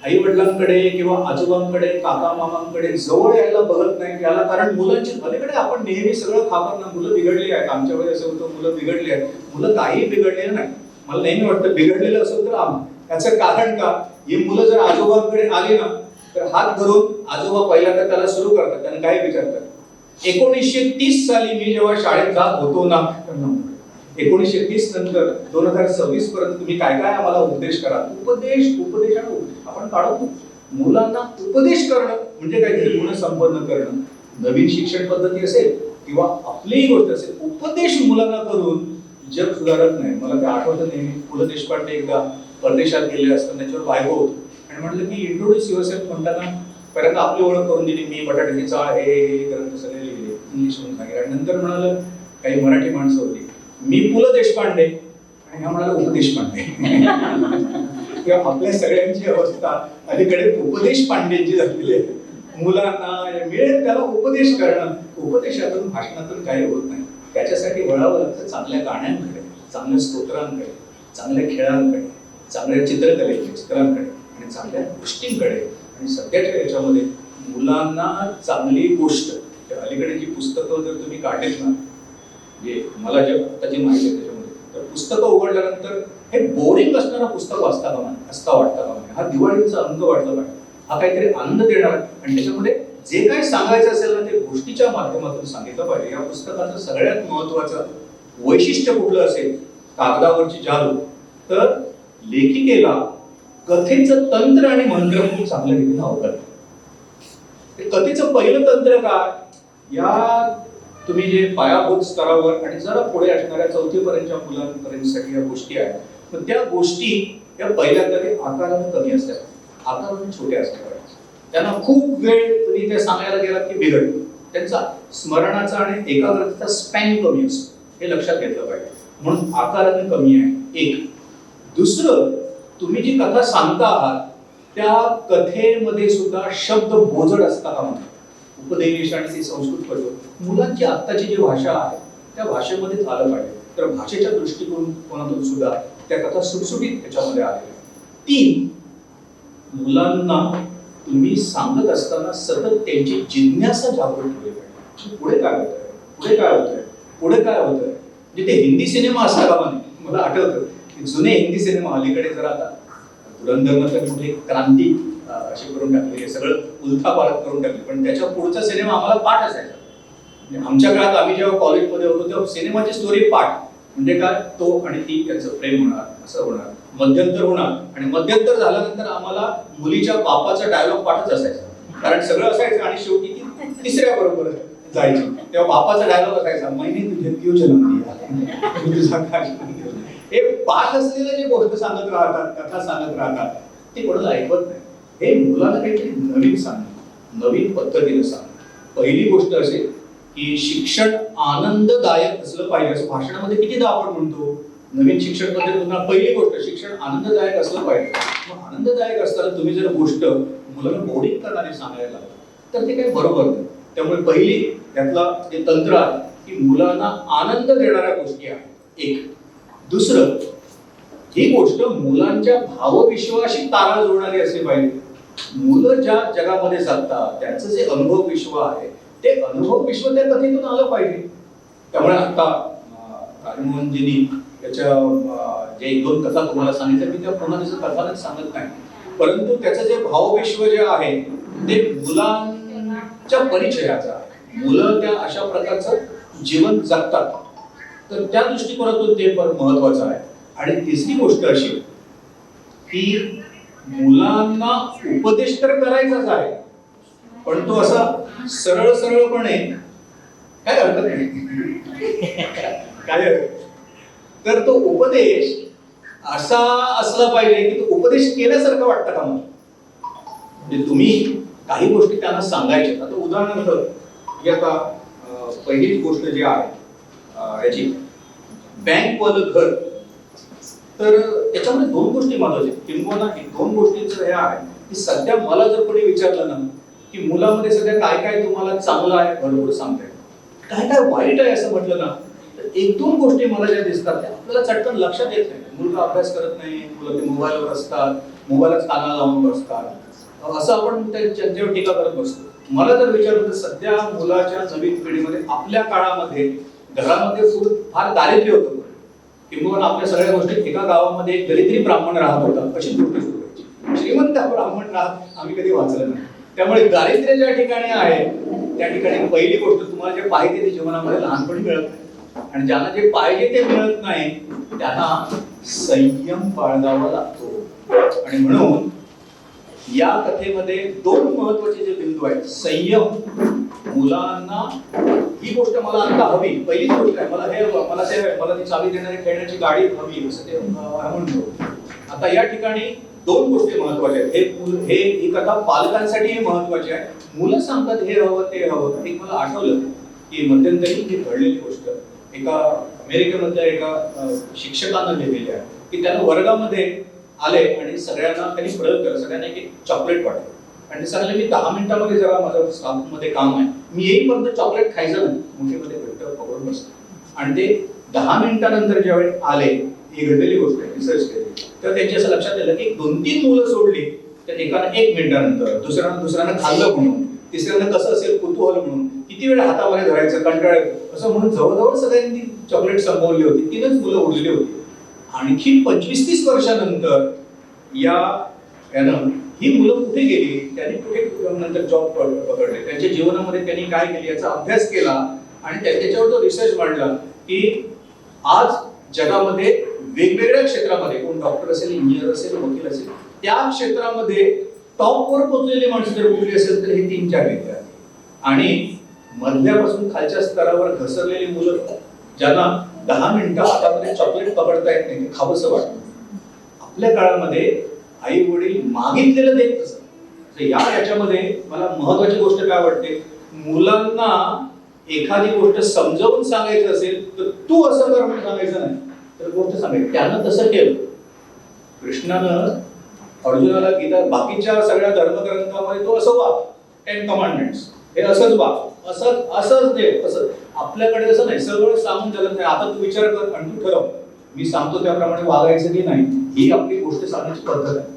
आई वडिलांकडे किंवा आजोबांकडे काका मामांकडे जवळ यायला बघत नाही. याला कारण मुलांची अलीकडे आपण नेहमी सगळं खापरणार, मुलं बिघडली आहेत. आमच्या वेळेस असं होतं, मुलं बिघडली आहेत. मुलं काही बिघडलेलं नाही. मला नेहमी वाटतं बिघडलेलं असेल तर त्याचं कारण का, ही मुलं जर आजोबांकडे आली ना तर हात धरून आजोबा पहिल्यांदा त्याला सुरू करतात. त्यांना काय विचारतात, 1930 साली मी जेव्हा शाळेत जात होतो ना, 1930 नंतर 2026 पर्यंत तुम्ही काय काय आम्हाला उपदेश करा. उपदेश आपण काढतो. मुलांना उपदेश करणं म्हणजे काहीतरी गुण संपन्न करणं. नवीन शिक्षण पद्धती असेल किंवा आपलीही गोष्ट असेल, उपदेश मुलांना करून जग सुधारत नाही. मला ते आठवतं नेहमी, पु ल देशपांडे एकदा परदेशात गेले असताना त्याच्यावर बायको होतो आणि म्हटलं की इंट्रोड्यूस युअरसेल्फ म्हणताना पहिल्यांदा आपली ओळख करून दिली. मी बटाट्याची चाळ हे ग्रंथ सगळे लिहिले इंग्लिश म्हणून सांगितलं. आणि नंतर म्हणालं, काही मराठी माणसं होती, मी पु ल देशपांडे आणि ह्या म्हणाला उपदेश पांडे. किंवा आपल्या सगळ्यांची अवस्था अलीकडे उपदेश पांडेंची झालेली आहे. मुलांना मिळेल त्याला उपदेश करणं, उपदेशातून भाषणातून काही होत नाही. त्याच्यासाठी वळावं लागतं चांगल्या गाण्यांकडे, चांगल्या स्तोत्रांकडे, चांगल्या खेळांकडे, चांगल्या चित्रांकडे आणि चांगल्या गोष्टींकडे. आणि सध्याच्या याच्यामध्ये मुलांना चांगली गोष्ट, अलीकडे जी पुस्तकं जर तुम्ही काढलीत ना, जे मला जे आता जी माहिती आहे त्याच्यामध्ये, तर पुस्तकं उघडल्यानंतर हे बोरिंग असणारं पुस्तक वाचता कामा नये, असता वाटता कामा नये. हा दिवाळीचा अंग वाटला पाहिजे, हा काहीतरी आनंद देणार आणि त्याच्यामध्ये जे काही सांगायचं असेल ना ते गोष्टीच्या माध्यमातून सांगितलं पाहिजे. या पुस्तकाचं सगळ्यात महत्वाचं वैशिष्ट्य कुठलं असेल, कागदावरची जादू, तर लेखिकेला कथेचं तंत्र आणि मंत्र खूप चांगल्या रीतीने अवगत. ते कथेचं पहिलं तंत्र काय, या तुम्ही जे पायाभूत स्तरावर आणि जरा पुढे असणाऱ्या चौथीपर्यंतच्या मुलांपर्यंतसाठी या गोष्टी आहेत, पण त्या गोष्टी या पहिल्या तरी आकाराने कमी असतात, आकाराने छोट्या असतात. त्यांना खूप वेळ तुम्ही ते सांगायला गेलात की बिघडतो. त्यांचा स्मरणाचा आणि एकाग्रतेचा स्पॅन कमी असतो, हे लक्षात घेतलं पाहिजे. म्हणून आकाराने कमी आहे एक. दुसरं, तुम्ही जी कथा सांगता आहात त्या कथेमध्ये सुद्धा शब्द बोजड असता कामा नये. उपदेश आणि ती संस्कृत पद्धत मुलांची आत्ताची जी भाषा आहे त्या भाषेमध्ये झालं पाहिजे. तर भाषेच्या दृष्टिकोनातून सुद्धा त्या कथा सुटसुटीत त्याच्यामध्ये आलेल्या. 3, मुलांना तुम्ही सांगत असताना सतत त्यांची जिज्ञासा जागृत ठेवली पाहिजे. पुढे काय होतंय, पुढे काय होतंय, पुढे काय होतंय. म्हणजे ते हिंदी सिनेमा असता कामा नये. मला आठवतं की जुने हिंदी सिनेमा अलीकडे जर आता धुरंधरनं तर कुठे क्रांती अशी करून टाकली, सगळं उलथापालथ करून टाकली, पण त्याच्या पुढचा सिनेमा आम्हाला पाठ असायचा. म्हणजे आमच्या काळात आम्ही जेव्हा कॉलेजमध्ये होतो तेव्हा सिनेमाची स्टोरी पाठ म्हणजे काय, तो आणि ती त्यांचं प्रेम होणार, असं होणार, मध्यंतर होणार, आणि मध्यंतर झाल्यानंतर आम्हाला मुलीच्या बापाचा डायलॉग पाठच असायचा, कारण सगळं असायचं आणि शेवटी ती तिसऱ्या बरोबर जायची. तेव्हा बापाचा डायलॉग असायचा, मैंने तुझे क्यों जन्म दिया, मी तुझा काय जन्म दिला. हे पाठ असलेलं जे गोष्ट सांगत राहतात, कथा सांगत राहतात, ते कोणाला ऐकत नाही. हे मुलांना काहीतरी नवीन सांग, नवीन पद्धतीने सांग. पहिली गोष्ट असेल की शिक्षण आनंददायक असलं पाहिजे. असं भाषणामध्ये कितीदा आपण म्हणतो नवीन शिक्षण पद्धती. पहिली गोष्ट शिक्षण आनंददायक असलं पाहिजे. मग आनंददायक असताना तुम्ही जर गोष्ट मुलांना बोरिंग करणारी सांगायला लागला तर ते काही बरोबर नाही. त्यामुळे पहिली त्यातला जे तंत्र आहे की मुलांना आनंद देणाऱ्या गोष्टी आहेत एक. दुसरं, ही गोष्ट मुलांच्या भावविश्वाशी तारा जोडणारी असली पाहिजे. मुलं ज्या जगामध्ये जगतात त्यांचं जे अनुभव विश्व आहे ते अनुभव विश्व त्या कथेतून आलं पाहिजे. त्यामुळे आता राजमोहनजींनी त्याच्या जे 1-2 कथा तुम्हाला सांगितल्या, मी त्या पुन्हा त्याचं कथानच सांगत नाही, परंतु त्याचं जे भावविश्व जे आहे ते मुलांच्या परिचयाचा, मुलं त्या अशा प्रकारचं जीवन जगतात, तर त्या दृष्टिकोनातून ते पण महत्वाचं आहे. आणि तिसरी गोष्ट अशी की मुलांना उपदेश तर करायचाच आहे, पण तो असा सरळ सरळपणे काय हरकत नाही काय, तर तो उपदेश असा असला पाहिजे की तो उपदेश केल्यासारखं वाटतं का. म्हणजे तुम्ही काही गोष्टी त्यांना सांगायच्या. आता उदाहरणार्थ आता पहिली गोष्ट जी आहे याची बँक वालं घर, तर त्याच्यामध्ये 2 गोष्टी महत्वाच्या. किंबहुना 2 गोष्टींचं हे आहे की सध्या मला जर कोणी विचारलं ना की मुलामध्ये सध्या काय काय तुम्हाला चांगलं आहे, भरपूर सांगताय, काय काय वाईट आहे असं म्हटलं ना, तर 1-2 गोष्टी मला ज्या दिसतात त्या आपल्याला चटकन लक्षात येत नाही. मुलगा अभ्यास करत नाही, मुलं ते मोबाईलवर असतात, मोबाईलच कानाला लावून बसतात, असं आपण त्यांच्यावर टीका करत बसतो. मला जर विचारलं तर सध्या मुलाच्या नवीन पिढीमध्ये आपल्या काळामध्ये घरामध्ये फार दारिद्र्य होतं, किंवा आपल्या सगळ्या गोष्टी एका गावामध्ये दरिद्री ब्राह्मण राहत होता अशी गोष्ट सुरू व्हायची. श्रीमंत ब्राह्मण राहत आम्ही कधी वाचलं नाही. त्यामुळे दारिद्र्य ज्या ठिकाणी आहे त्या ठिकाणी पहिली गोष्ट तुम्हाला जे पाहिजे ते जीवनामध्ये लहानपणी मिळत नाही, आणि ज्यांना जे पाहिजे ते मिळत नाही त्यांना संयम बाळगावा लागतो. आणि म्हणून या कथेमध्ये 2 महत्वाचे जे बिंदू आहेत, संयम, मुलांना ही गोष्ट मला आता हवी, पहिलीच गोष्ट आहे, मला ती चावी देणारी खेळण्याची गाडी हवी असं ते म्हणतो. आता या ठिकाणी 2 गोष्टी महत्वाच्या आहेत. ही कथा पालकांसाठी महत्वाची आहे. मुलं सांगतात हे हवं ते हवं. एक मला आठवलं की मध्यंतरी ही घडलेली गोष्ट एका अमेरिकेमधल्या एका शिक्षकांना लिहिलेली आहे की त्यानं वर्गामध्ये आले आणि सगळ्यांना त्यांनी प्रयोग केला, सगळ्यांना एक चॉकलेट वाटलं आणि ते सांगले मी 10 मिनिटांमध्ये जरा माझं स्टाफमध्ये काम आहे, मी येईपर्यंत चॉकलेट खायचं नाही, मुठीमध्ये घट्ट पकडून बसतो. आणि ते 10 मिनिटानंतर ज्यावेळी आले, ही घडलेली गोष्ट आहे, रिसर्च केली, तर त्यांच्या असं लक्षात आलं की 2-3 मुलं सोडली तर एकानं 1 मिनिटानंतर, दुसऱ्यानं खाल्लं म्हणून, तिसऱ्यानं कसं असेल कुतूहल म्हणून, किती वेळ हातामध्ये धरायचं कंटाळ असं म्हणून जवळजवळ सगळ्यांनी चॉकलेट संपवली होती. 3च मुलं उरलेली होती. आणखी 25-30 वर्षानंतर यानं ही मुलं कुठे गेली, त्यांनी कुठे नंतर जॉब पकडले, त्यांच्या जीवनामध्ये त्यांनी काय केले याचा अभ्यास केला आणि त्याच्यावर तो रिसर्च मांडला की आज जगामध्ये वेगवेगळ्या क्षेत्रामध्ये, कोण डॉक्टर असेल, इंजिनियर असेल, वकील असेल, त्या क्षेत्रामध्ये टॉपवर पोहोचलेली माणसं जर कुठली असेल तर हे 3-4 व्यक्ती आहेत. आणि मधल्यापासून खालच्या स्तरावर घसरलेली मुलं ज्यांना 10 मिनिटं हातामध्ये चॉकलेट पकडता येत नाही, ते खावंसं वाटतं. आपल्या काळामध्ये आई वडील मागितलेलं देत तसं. तर याच्यामध्ये मला महत्वाची गोष्ट काय वाटते, मुलांना एखादी गोष्ट समजावून सांगायचं असेल तर तू असं कर म्हणून सांगायचं नाही, तर गोष्ट सांगायची. त्यानं तसं केलं. कृष्णानं अर्जुनाला गीता, बाकीच्या सगळ्या धर्मग्रंथामध्ये तो असं वाग, 10 कमांडमेंट्स हे असंच वाग, असंच दे, असं. आपल्याकडे असं नाही, सगळं सांगून जगत नाही. आता तू विचार कर आणि तू ठरव, मी सांगतो त्याप्रमाणे वागायचं की नाही. ही आपली गोष्ट सांगण्याची पद्धत आहे.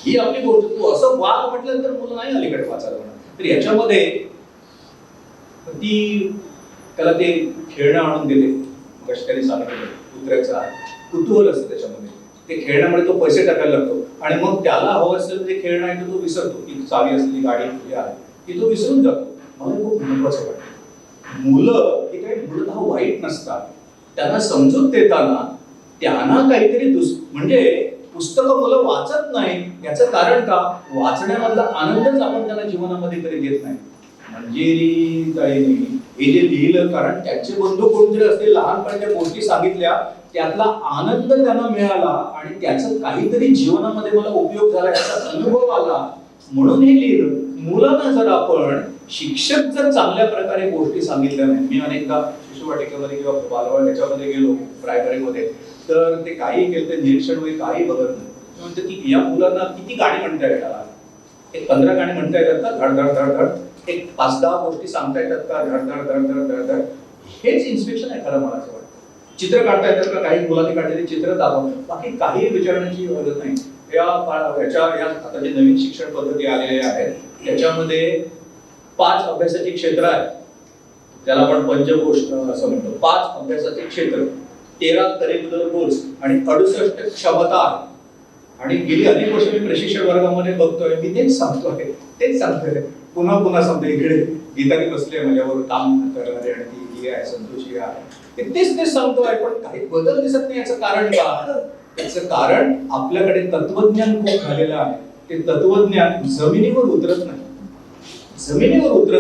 ही आपली गोष्ट, तू असं वाग म्हटलं तर मुलं नाही अलीकडे वाचायला म्हणा. तर याच्यामध्ये ती त्याला ते खेळणं आणून देते. कशी त्यांनी सांगितलं, कुत्र्याचं कुतूहल असतं त्याच्यामध्ये. ते खेळण्यामध्ये तो पैसे टाकायला लागतो आणि मग त्याला हवं असेल ते खेळणं आहे तर तो विसरतो. की चावी असलेली गाडी तुझी आहे ती तो विसरून जातो. मला खूप महत्वाचं वाटतं, मुलं हे काही मूलतः वाईट नसतात. त्यांना समजूत देताना त्यांना काहीतरी म्हणजे पुस्तकं मुलं वाचत नाही याचं कारण का, वाचण्यामधला आनंदच आपण त्यांना जीवनामध्ये कधी देत नाही. मंजिरी ताईंनी हे जे लिहिलं, कारण त्यांचे बंधू कोणतरी असते, लहानपणाच्या गोष्टी सांगितल्या, त्यातला आनंद त्यांना मिळाला आणि त्याचा काहीतरी जीवनामध्ये मला उपयोग झाला याचा अनुभव आला म्हणून हे लिहिलं. मुलांना जर आपण शिक्षक जर चांगल्या प्रकारे गोष्टी सांगितल्या नाही, मी अनेकदा शिशुवाटिकेमध्ये किंवा बालवाडी याच्यामध्ये गेलो प्रायमरीमध्ये, तर ते काही केलं ते निरीक्षण वगैरे काही बघत नाही. म्हणतात की या मुलांना किती गाणी म्हणता येतात, एक 15 गाणी म्हणता येतात का, धड धड धड धड, एक 5-10 गोष्टी सांगता येतात का, धड धड धड धड धड धड. हेच इन्स्पेक्शन आहे खरं मला असं वाटतं. चित्र काढता येतात का, काही मुलांनी काढलेली चित्र दाखव, बाकी काही विचारण्याची गरज नाही. या आता जे नवीन शिक्षण पद्धती आलेल्या आहेत त्याच्यामध्ये 5 अभ्यासाची क्षेत्र आहेत, त्याला आपण पंचकोश असं म्हणतो. 5 अभ्यासाचे क्षेत्र, 13 करिक्युलर गोल्स आणि 68 क्षमता आहेत. आणि गेली अनेक वर्ष मी प्रशिक्षण वर्गामध्ये बघतोय, मी तेच सांगतोय पुन्हा पुन्हा सांगतो. इकडे गीताने बसले माझ्यावर काम करणारे आणि ती आहे संतोषी आहे, तेच सांगतोय, पण काही बदल दिसत नाही. याचं कारण का, त्याचं कारण आपल्याकडे तत्वज्ञान खूप झालेलं आहे. ते तत्वज्ञान जमिनीवर उतरत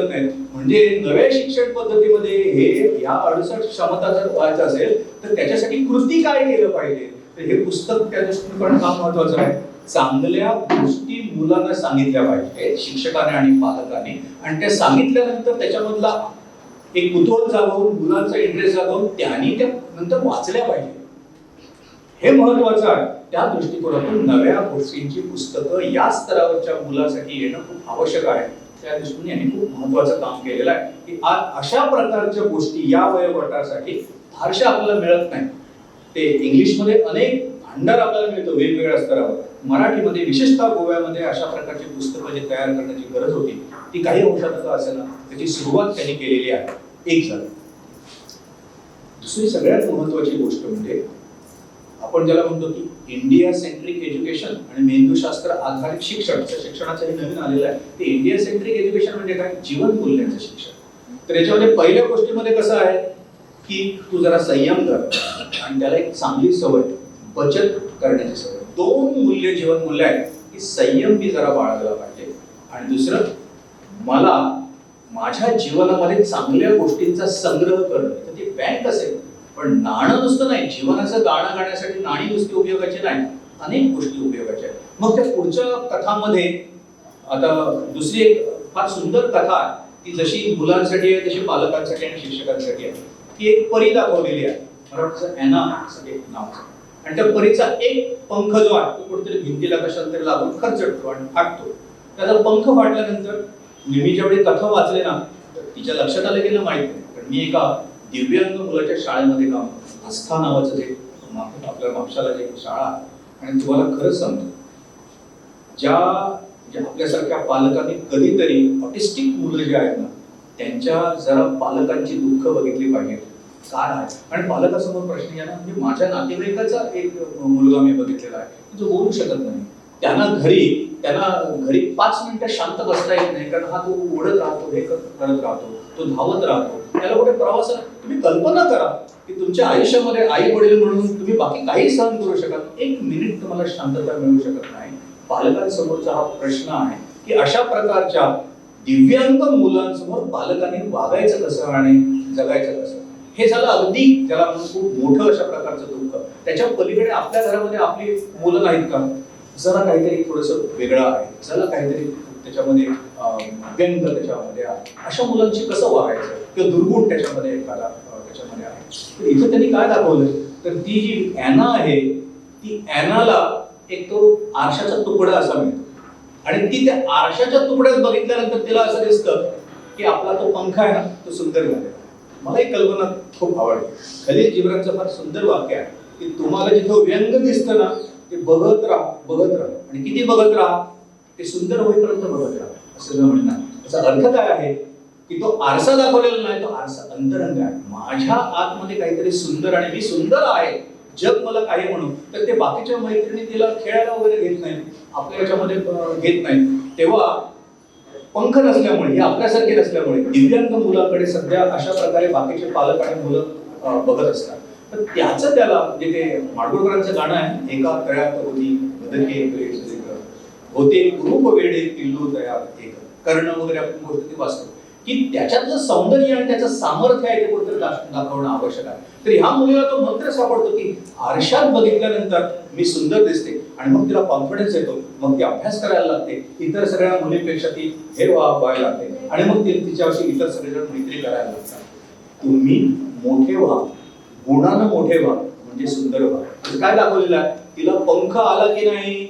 नाही. म्हणजे नव्या शिक्षण पद्धतीमध्ये हे या 68 क्षमता जर व्हायचं असेल तर त्याच्यासाठी कृती काय केलं पाहिजे, तर हे पुस्तक त्या दृष्टीने काम महत्वाचं आहे. चांगल्या गोष्टी मुलांना सांगितल्या पाहिजे शिक्षकाने आणि पालकाने, आणि त्या सांगितल्यानंतर त्याच्यामधला एक कुतूहल जागवून, मुलांचा इंटरेस्ट जागवून त्यांनी त्या नंतर वाचल्या पाहिजे. हे महत्वाचं आहे. त्या दृष्टिकोनातून नव्या गोष्टींची पुस्तकं या स्तरावरच्या मुलासाठी येणं खूप आवश्यक आहे. त्या दृष्टीने यांनी खूप महत्वाचं काम केलेलं आहे की आज अशा प्रकारच्या गोष्टी या वयोगटासाठी फारशा आपल्याला मिळत नाही. ते इंग्लिशमध्ये अनेक भांडार आपल्याला मिळतो वेगवेगळ्या स्तरावर. मराठीमध्ये विशेषतः गोव्यामध्ये अशा प्रकारची पुस्तकं जी तयार करण्याची गरज होती ती काही अंशात असेल ना, त्याची सुरुवात त्यांनी केलेली आहे. एक झालं. दुसरी सगळ्यात महत्वाची गोष्ट म्हणजे आपण ज्याला म्हणतो की इंडिया सेंट्रिक एज्युकेशन आणि मेंदूशास्त्र आधारित शिक्षणाचं हे नवीन आलेलं आहे. ते इंडिया सेंट्रिक एज्युकेशन म्हणजे काय, जीवन मूल्यांचं शिक्षण. तर याच्यामध्ये पहिल्या गोष्टीमध्ये कसं आहे की तू जरा संयम कर आणि त्याला एक चांगली सवय, बचत करण्याची सवय, 2 मूल्य जीवन मूल्य आहेत की संयम मी जरा बाळगला पाहिजे. आणि दुसरं, मला माझ्या जीवनामध्ये चांगल्या गोष्टींचा संग्रह करणं. तर ती बँक असेल, पण नाणं नुसतं नाही, जीवनाचं गाणं गाण्यासाठी नाणी नुसती उपयोगाची नाही, अनेक गोष्टी उपयोगाच्या आहेत. मग त्या पुढच्या कथामध्ये आता दुसरी एक फार सुंदर कथा आहे, ती जशी मुलांसाठी आहे तशी पालकांसाठी आणि शिक्षकांसाठी आहे. ती एक परी दाखवलेली आहे, मला वाटतं ॲना असं एक नाव. आणि त्या परीचा एक पंख जो आहे तो कुठेतरी भिंतीला कशाला तरी लागून खरचटतो आणि फाटतो. त्याचा पंख फाटल्यानंतर मी ज्यावेळी कथा वाचले ना, तर तिच्या लक्षात आलं गेलं माहित नाही, पण मी एका दिव्यांग मुलाच्या शाळेमध्ये काम करतो. आस्था नावाचं जे आपल्या म्हापशाला जे शाळा आहे, आणि तुम्हाला खरंच सांगतो, ज्या आपल्यासारख्या पालकांनी कधीतरी ऑटिस्टिक मुलं जे आहेत ना, त्यांच्या जरा पालकांची दुःख बघितली पाहिजे. काय आहे, आणि पालकासमोर प्रश्न या ना, म्हणजे माझ्या नातेवाईकाचा एक मुलगा मी बघितलेला आहे जो बोलू शकत नाही. त्यांना घरी 5 मिनिटं शांत बसता येत नाही, कारण हा तो ओढत राहतो, हे करत राहतो, तो धावत राहतो. त्याला कुठे प्रवासाला, तुम्ही कल्पना करा की तुमच्या आयुष्यामध्ये आई वडील म्हणून तुम्ही बाकी काही सहन करू शकत, 1 मिनिट तुम्हाला शांतता मिळू शकत नाही. पालकांसमोरचा हा प्रश्न आहे की अशा प्रकारच्या दिव्यांग मुलांसमोर पालकांनी वागायचं कसं आणि जगायचं कसं, हे झालं अगदी त्याला म्हणून खूप मोठं अशा प्रकारचं दुःख. त्याच्या पलीकडे आपल्या घरामध्ये आपली मुलं नाहीत का, जरा काहीतरी थोडंसं वेगळं आहे, जरा काहीतरी त्याच्यामध्ये व्यंग त्याच्यामध्ये आहे, अशा मुलांची कसं वागायचं किंवा दुर्गुण त्याच्यामध्ये एखादा त्याच्यामध्ये आहे. तर इथं त्यांनी काय दाखवलं, तर ती जी ॲना आहे ती ॲनाला एक तो आरशाचा तुकडा असा मिळतो आणि ती त्या आरशाच्या तुकड्यात बघितल्यानंतर तिला असं दिसतं की आपला तो पंख आहे ना तो सुंदर झालेला. मला ही कल्पना खूप आवडते. खलील जिब्रानचं फार सुंदर वाक्य आहे की तुम्हाला जिथं व्यंग दिसतं ना ते बघत राहा आणि किती बघत राहा, ते सुंदर होईपर्यंत बघत राहा, असं जर म्हणणार. याचा अर्थ काय आहे की तो आरसा दाखवलेला नाही, तो आरसा अंतरंग आहे. माझ्या आतमध्ये काहीतरी सुंदर आणि मी सुंदर आहे, जग मला काही म्हणून, तर ते बाकीच्या मैत्रिणी तिला खेळायला वगैरे घेत नाही, आपल्या याच्यामध्ये घेत नाही. तेव्हा पंख नसल्यामुळे, हे आपल्यासारखे नसल्यामुळे दिव्यांग मुलाकडे सध्या अशा प्रकारे बाकीचे पालक आणि मुलं बघत असतात. तर त्याचं त्याला जे ते माडगुळकरांचं गाणं आहे, एका तळ्यात होती बदके होते रूप वेडे पिल्लू तयार एक कर्ण वगैरे आपण गोष्ट ती वाचतो की त्याच्यातलं सौंदर्य आणि त्याचं सामर्थ्य आहे ते कुठेतरी दाखवणं आवश्यक आहे. तर ह्या मुलीला तो मंत्र सापडतो की आरशात बघितल्यानंतर मी सुंदर दिसते आणि मग तिला कॉन्फिडन्स येतो, मग ती अभ्यास करायला लागते, इतर सगळ्या मुलींपेक्षा ती हे व्हायला लागते आणि मग तिच्याशी इतर सगळेजण मैत्री करायला लागतात. तुम्ही मोठे व्हा, गुणानं मोठे व्हा, म्हणजे सुंदर व्हा. काय दाखवलेलं आहे, तिला पंख आला की नाही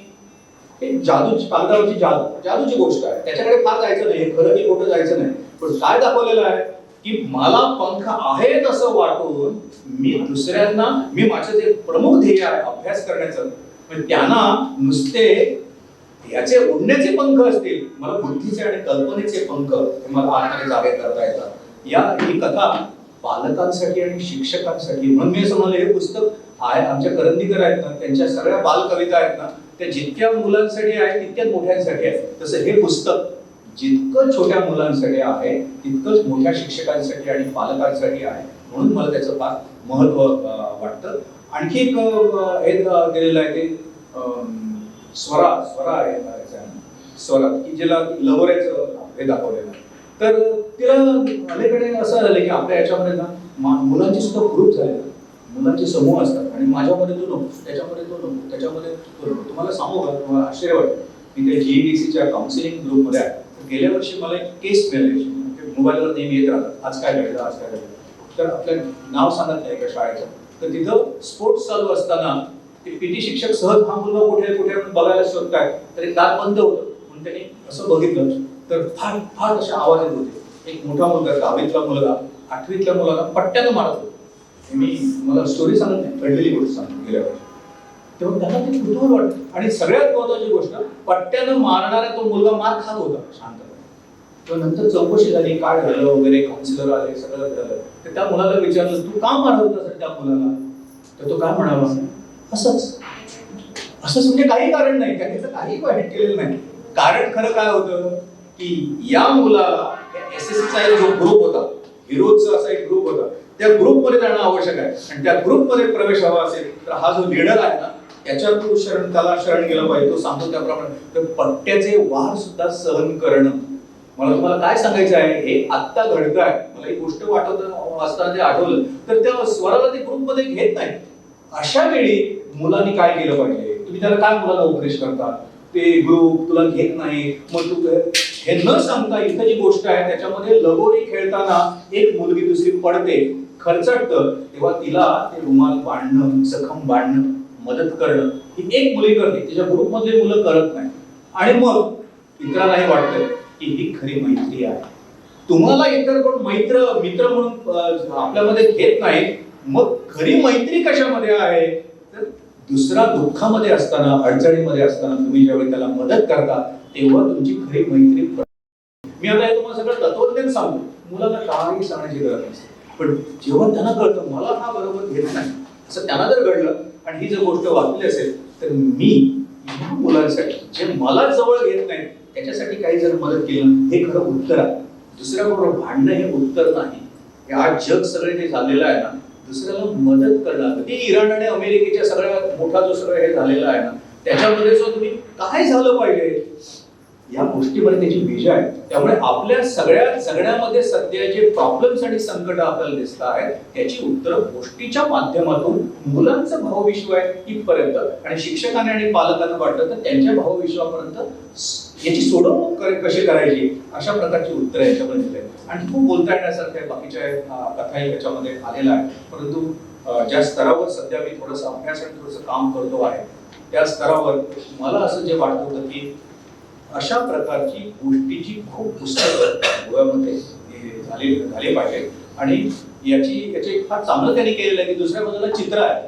हे जादूची, कागदावरची जादूची गोष्ट आहे, त्याच्याकडे फार जायचं नाही, खरं की खोटं जायचं नाही. पण काय दाखवलेलं आहे की मला पंख आहेत असं वाटून मी दुसऱ्यांना, मी माझं जे प्रमुख ध्येय आहे अभ्यास करण्याचं, पण त्यांना नुसते याचे उडण्याचे पंख असतील, मला बुद्धीचे आणि कल्पनेचे पंख हे मला आतमध्ये जागे करता येतात. ही कथा पालकांसाठी आणि शिक्षकांसाठी, म्हणून मी असं म्हणलं हे पुस्तक आहे, आमच्या करंदीकर आहेत ना त्यांच्या सगळ्या बालकविता आहेत ना त्या जितक्या मुलांसाठी आहे तितक्याच मोठ्यांसाठी आहे. तसं हे पुस्तक जितकं छोट्या मुलांसाठी आहे तितकंच मोठ्या शिक्षकांसाठी आणि पालकांसाठी आहे. म्हणून मला त्याचं फार महत्व वाटतं. आणखी एक हे दिलेलं आहे ते स्वरा आहे स्वरा की ज्याला लवऱ्याचं हे दाखवलेलं आहे. तर तिला अलीकडे असं झालं की आपल्या याच्यामध्ये ना मुलांचे सुद्धा ग्रुप झाले, मुलांचे समूह असतात आणि माझ्यामध्ये तो नको, त्याच्यामध्ये तो नको, त्याच्यामध्ये तो नको. तुम्हाला सांगू का, तुम्हाला आश्चर्य वाटतं, मी त्या GEDCच्या काउन्सिलिंग ग्रुपमध्ये आहे. गेल्या वर्षी मला एक केस मिळाली, मोबाईलवर नेहमी येत राहतात, आज काय घडलं आज काय घडलं. तर आपलं नाव सांगत नाही का शाळेचं, तर तिथं स्पोर्ट्स चालू असताना ते PT शिक्षक सहज हा मुलगा कुठे बघायला शोधताय, तर एक दार बंद होतं म्हणून त्यांनी असं बघितलं तर फार फार असे आवाज येत होते. एक मोठा मुलगा 10वीतला मुलगा 8वीतल्या मुलाला पट्ट्यानं मारत होता. मी मला स्टोरी सांगत नाही, घडलेली गोष्ट सांगतो गेल्या वर्षी. तेव्हा त्यांना ते कुतूहल वाटतं आणि सगळ्यात महत्वाची गोष्ट, पट्ट्यानं मारणारा तो मुलगा मार खात होता शांतपणे. तेव्हा नंतर चौकशी झाली, काय झालं वगैरे, काउन्सिलर आले, सगळं झालं. तर त्या मुलाला विचारलं तू का मारत होतास त्या मुलाला, तर तो काय म्हणाला, असंच म्हणजे काही कारण नाही, त्याने काही वाईट केलेलं नाही. कारण खरं काय होतं की या मुलाला SSCचा एक जो ग्रुप होता, हिरोजचा असा एक ग्रुप होता, त्या ग्रुपमध्ये जाणं आवश्यक आहे आणि त्या ग्रुपमध्ये प्रवेश हवा असेल तर हा जो लीडर आहे ना त्याला शरण गेलं पाहिजे. तो सांगतो त्याप्रमाणे तर पट्ट्याचे वार सुद्धा सहन करणं. मला तुम्हाला काय सांगायचं आहे, हे आत्ता घडतं आहे. मला ही गोष्ट वाचताना ते आठवलं, तर त्या स्वराला ते ग्रुपमध्ये घेत नाही. अशा वेळी मुलांनी काय केलं पाहिजे, तुम्ही त्याला काय मुलाला उपदेश करता, ते ग्रुप तुला घेत नाही, मग तू हे न सांगता इथं जी गोष्ट आहे त्याच्यामध्ये लगोरी खेळताना एक मुलगी दुसरी पडते, खरचटतं, तेव्हा तिला ते रुमाल बांधणं, जखम बांधणं, मदत करणं ही एक मुली करते, तिच्या ग्रुपमधले मुलं करत नाही. आणि मग इतरांनाही वाटतं की ही खरी मैत्री आहे. तुम्हाला इतर कोण मित्र म्हणून आपल्यामध्ये घेत नाही, मग खरी मैत्री कशामध्ये आहे, तर दुसरा दुःखामध्ये असताना, अडचणीमध्ये असताना तुम्ही ज्यावेळी त्याला मदत करता तेव्हा तुमची खरी मैत्री. मी आता हे तुम्हाला सगळं तत्वज्ञान सांगतो, मुलांना काही सांगण्याची गरज नसते, पण जेव्हा त्यांना कळतं मला हा बरोबर घेत नाही असं त्यांना जर घडलं आणि ही जर गोष्ट वाचली असेल तर मी या मुलांसाठी जे मला जवळ घेत नाही त्याच्यासाठी काही जर मदत केलं हे खरं उत्तर आहे. दुसऱ्याबरोबर भांडणं हे उत्तर नाही. हे आज जग सगळे जे झालेलं आहे ना, दुसऱ्याला मदत करणं, अगदी इराण आणि अमेरिकेच्या सगळ्या मोठा जो सगळं हे झालेला आहे ना त्याच्यामध्ये जो तुम्ही काय झालं पाहिजे, या गोष्टीमध्ये त्याची बीज आहे. त्यामुळे आपल्या सगळ्या जगण्यामध्ये सध्या जे प्रॉब्लेम्स आणि संकट आपल्याला दिसत आहेत त्याची उत्तरं गोष्टीच्या माध्यमातून मुलांचं भावविश्व आहे इथपर्यंत, आणि शिक्षकांना आणि पालकांना वाटलं तर त्यांच्या भावविश्वापर्यंत याची सोडवणूक कशी करायची अशा प्रकारची उत्तरं याच्यामध्ये दिली आहेत. आणि खूप बोलता येण्यासारख्या बाकीच्या कथाही याच्यामध्ये आलेल्या आहे. परंतु ज्या स्तरावर सध्या मी थोडंसं अभ्यास आणि थोडंसं काम करतो आहे त्या स्तरावर मला असं जे वाटत होतं की अशा प्रकारची गोष्टीची खूप पुस्तकं गोव्यामध्ये झाली पाहिजे. आणि याचे फार चांगलं त्यांनी केलेलं आहे की दुसऱ्या बाजूला चित्र आहे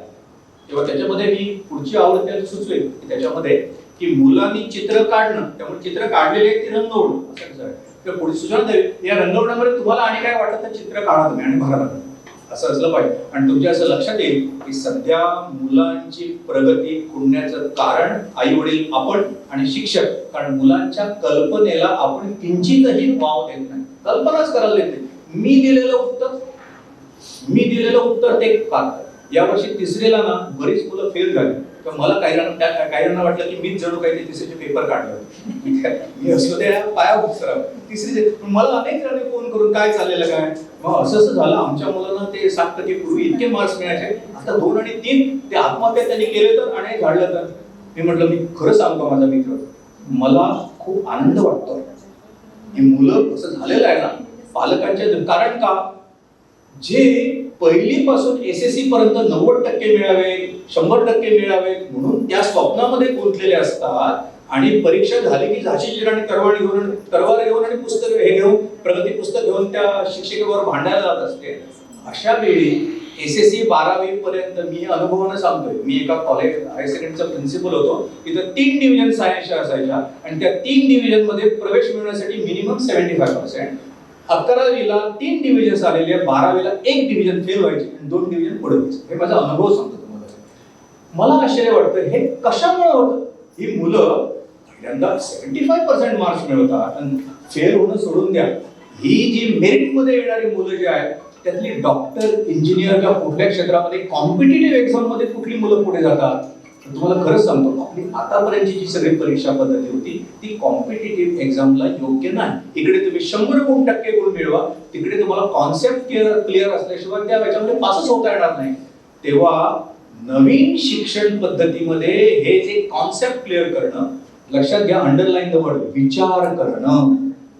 तेव्हा त्याच्यामध्ये मी पुढची आवृत्ती सुचवेल की त्याच्यामध्ये की मुलांनी चित्र काढणं, त्यामुळे चित्र काढलेले ती रंगवणं असं कसं आहे तर पुढे सूचना द्यावी या रंगवण्यामध्ये तुम्हाला आणि काय वाटतं तर चित्र काढा तुम्ही आणि भरा असं असलं पाहिजे. आणि तुमच्या असं लक्षात येईल की सध्या मुलांची प्रगती खुंटण्याचं कारण आई वडील आपण आणि शिक्षक, कारण मुलांच्या कल्पनेला आपण किंचितही वाव देत नाही, कल्पनाच करायला देत नाही. मी दिलेलं उत्तर ते पाहतात. यावर्षी तिसरीला ना बरीच मुलं फेल झाली तर मला काहींना वाटलं की मीच जणू काही तिसरीचे पेपर काढले मी असलो त्या पाया सराव तिसरीचे. मला अनेक जणांनी फोन करून काय चाललेलं काय मग असं झालं आमच्या मुलांना ते 7% पूर्वी इतके मार्क्स मिळायचे आता 2 आणि 3 ते आत्महत्या त्यांनी केले तर आणि झाडलं तर. मी म्हटलं मी खरं सांगतो माझा मित्र मला खूप आनंद वाटतो की मुलं असं झालेलं आहे ना पालकांच्या, कारण का जे पहिलीपासून SSC पर्यंत 90% मिळावे 100% मिळावे म्हणून त्या स्वप्नामध्ये गुंतलेले असतात आणि परीक्षा झाली की झाशीची राणी तलवार घेऊन आणि पुस्तक हे घेऊन प्रगती पुस्तक घेऊन त्या शिक्षिकेवर भांडायला जात असते. अशा वेळी SSC 12वी पर्यंत मी अनुभवानं सांगतोय, मी एका कॉलेज हायर सेकंडरीचा प्रिन्सिपल होतो, तिथं 3 डिव्हिजन सायन्सच्या असायच्या आणि त्या 3 डिव्हिजन मध्ये प्रवेश मिळवण्यासाठी मिनिमम 75%. 11वीला 3 डिव्हिजन्स आलेले, 12वीला 1 डिव्हिजन फेल व्हायचे आणि 2 डिव्हिजन पुढे व्हायचे. हे माझा अनुभव सांगतो तुम्हाला. मला आश्चर्य वाटतं हे कशामुळे होतं. ही मुलं पहिल्यांदा 75% मार्क्स मिळवतात आणि फेल होणं सोडून द्या. ही जी मेरिट मध्ये येणारी मुलं जी आहेत त्यातली डॉक्टर इंजिनियर किंवा कुठल्या क्षेत्रामध्ये कॉम्पिटिटिव्ह एक्झाम मध्ये कुठली मुलं पुढे जातात. तुम्हाला खरंच सांगतो आपली आतापर्यंतची जी सगळी परीक्षा पद्धती होती ती कॉम्पिटिटिव्ह एक्झामला योग्य नाही. इकडे तुम्ही 100% गुण मिळवा, तिकडे तुम्हाला कॉन्सेप्ट क्लिअर असल्याशिवाय त्या याच्यामध्ये पासच होता येणार नाही. तेव्हा नवीन शिक्षण पद्धतीमध्ये हे जे कॉन्सेप्ट क्लिअर करणं, लक्षात घ्या अंडरलाईन द वर्ड, विचार करणं,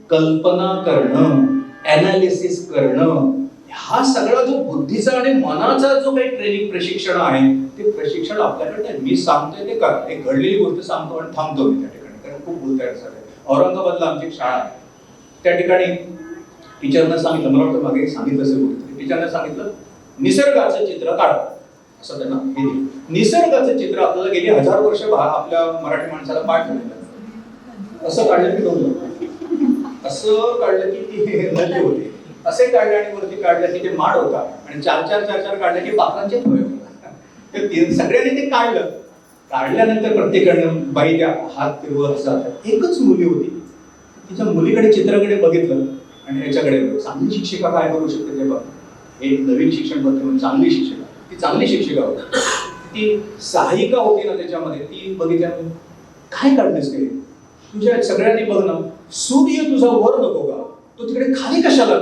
कल्पना करणं, एनालिसिस करणं, हा सगळा जो बुद्धीचा आणि मनाचा जो काही ट्रेनिंग प्रशिक्षण आहे ते प्रशिक्षण आपल्याकडे मी सांगतोय ते करा. एक घडलेली गोष्ट सांगतो आणि थांबतो मी त्या ठिकाणी कारण खूप बोलता येत आहे. औरंगाबादला आमची एक शाळा आहे, त्या ठिकाणी टीचरनं सांगितलं, मला वाटतं मागे सांगितलं असेल कुठेतरी, टीचरनं सांगितलं निसर्गाचं चित्र काढा असं त्यांना हे दिलं. निसर्गाचं चित्र आपल्याला गेली 1000 वर्ष आपल्या मराठी माणसाला पाठ झालेलं. असं काढलं की दोन असं काढलं की ती नदी होती, असे काढले आणि वरती काढलं की ते माड होता आणि 4 काढले की पाखरांचे थोडे होता. सगळ्यांनी ते काढलं. काढल्यानंतर प्रत्येकानं बाई त्या हात फिरवत जातात. एकच मुली होती, तिच्या मुलीकडे चित्राकडे बघितलं आणि याच्याकडे चांगली शिक्षिका काय करू शकते ते बघ. हे नवीन शिक्षण पद्धती चांगली शिक्षिका, ती चांगली शिक्षिका होती, ती सहायिका होती ना त्याच्यामध्ये, ती बघितल्या काय काढलीस ते तुझ्या सगळ्यांनी बघ ना, सूर्य तुझा वर नको का, तो तिकडे खाली कशाला,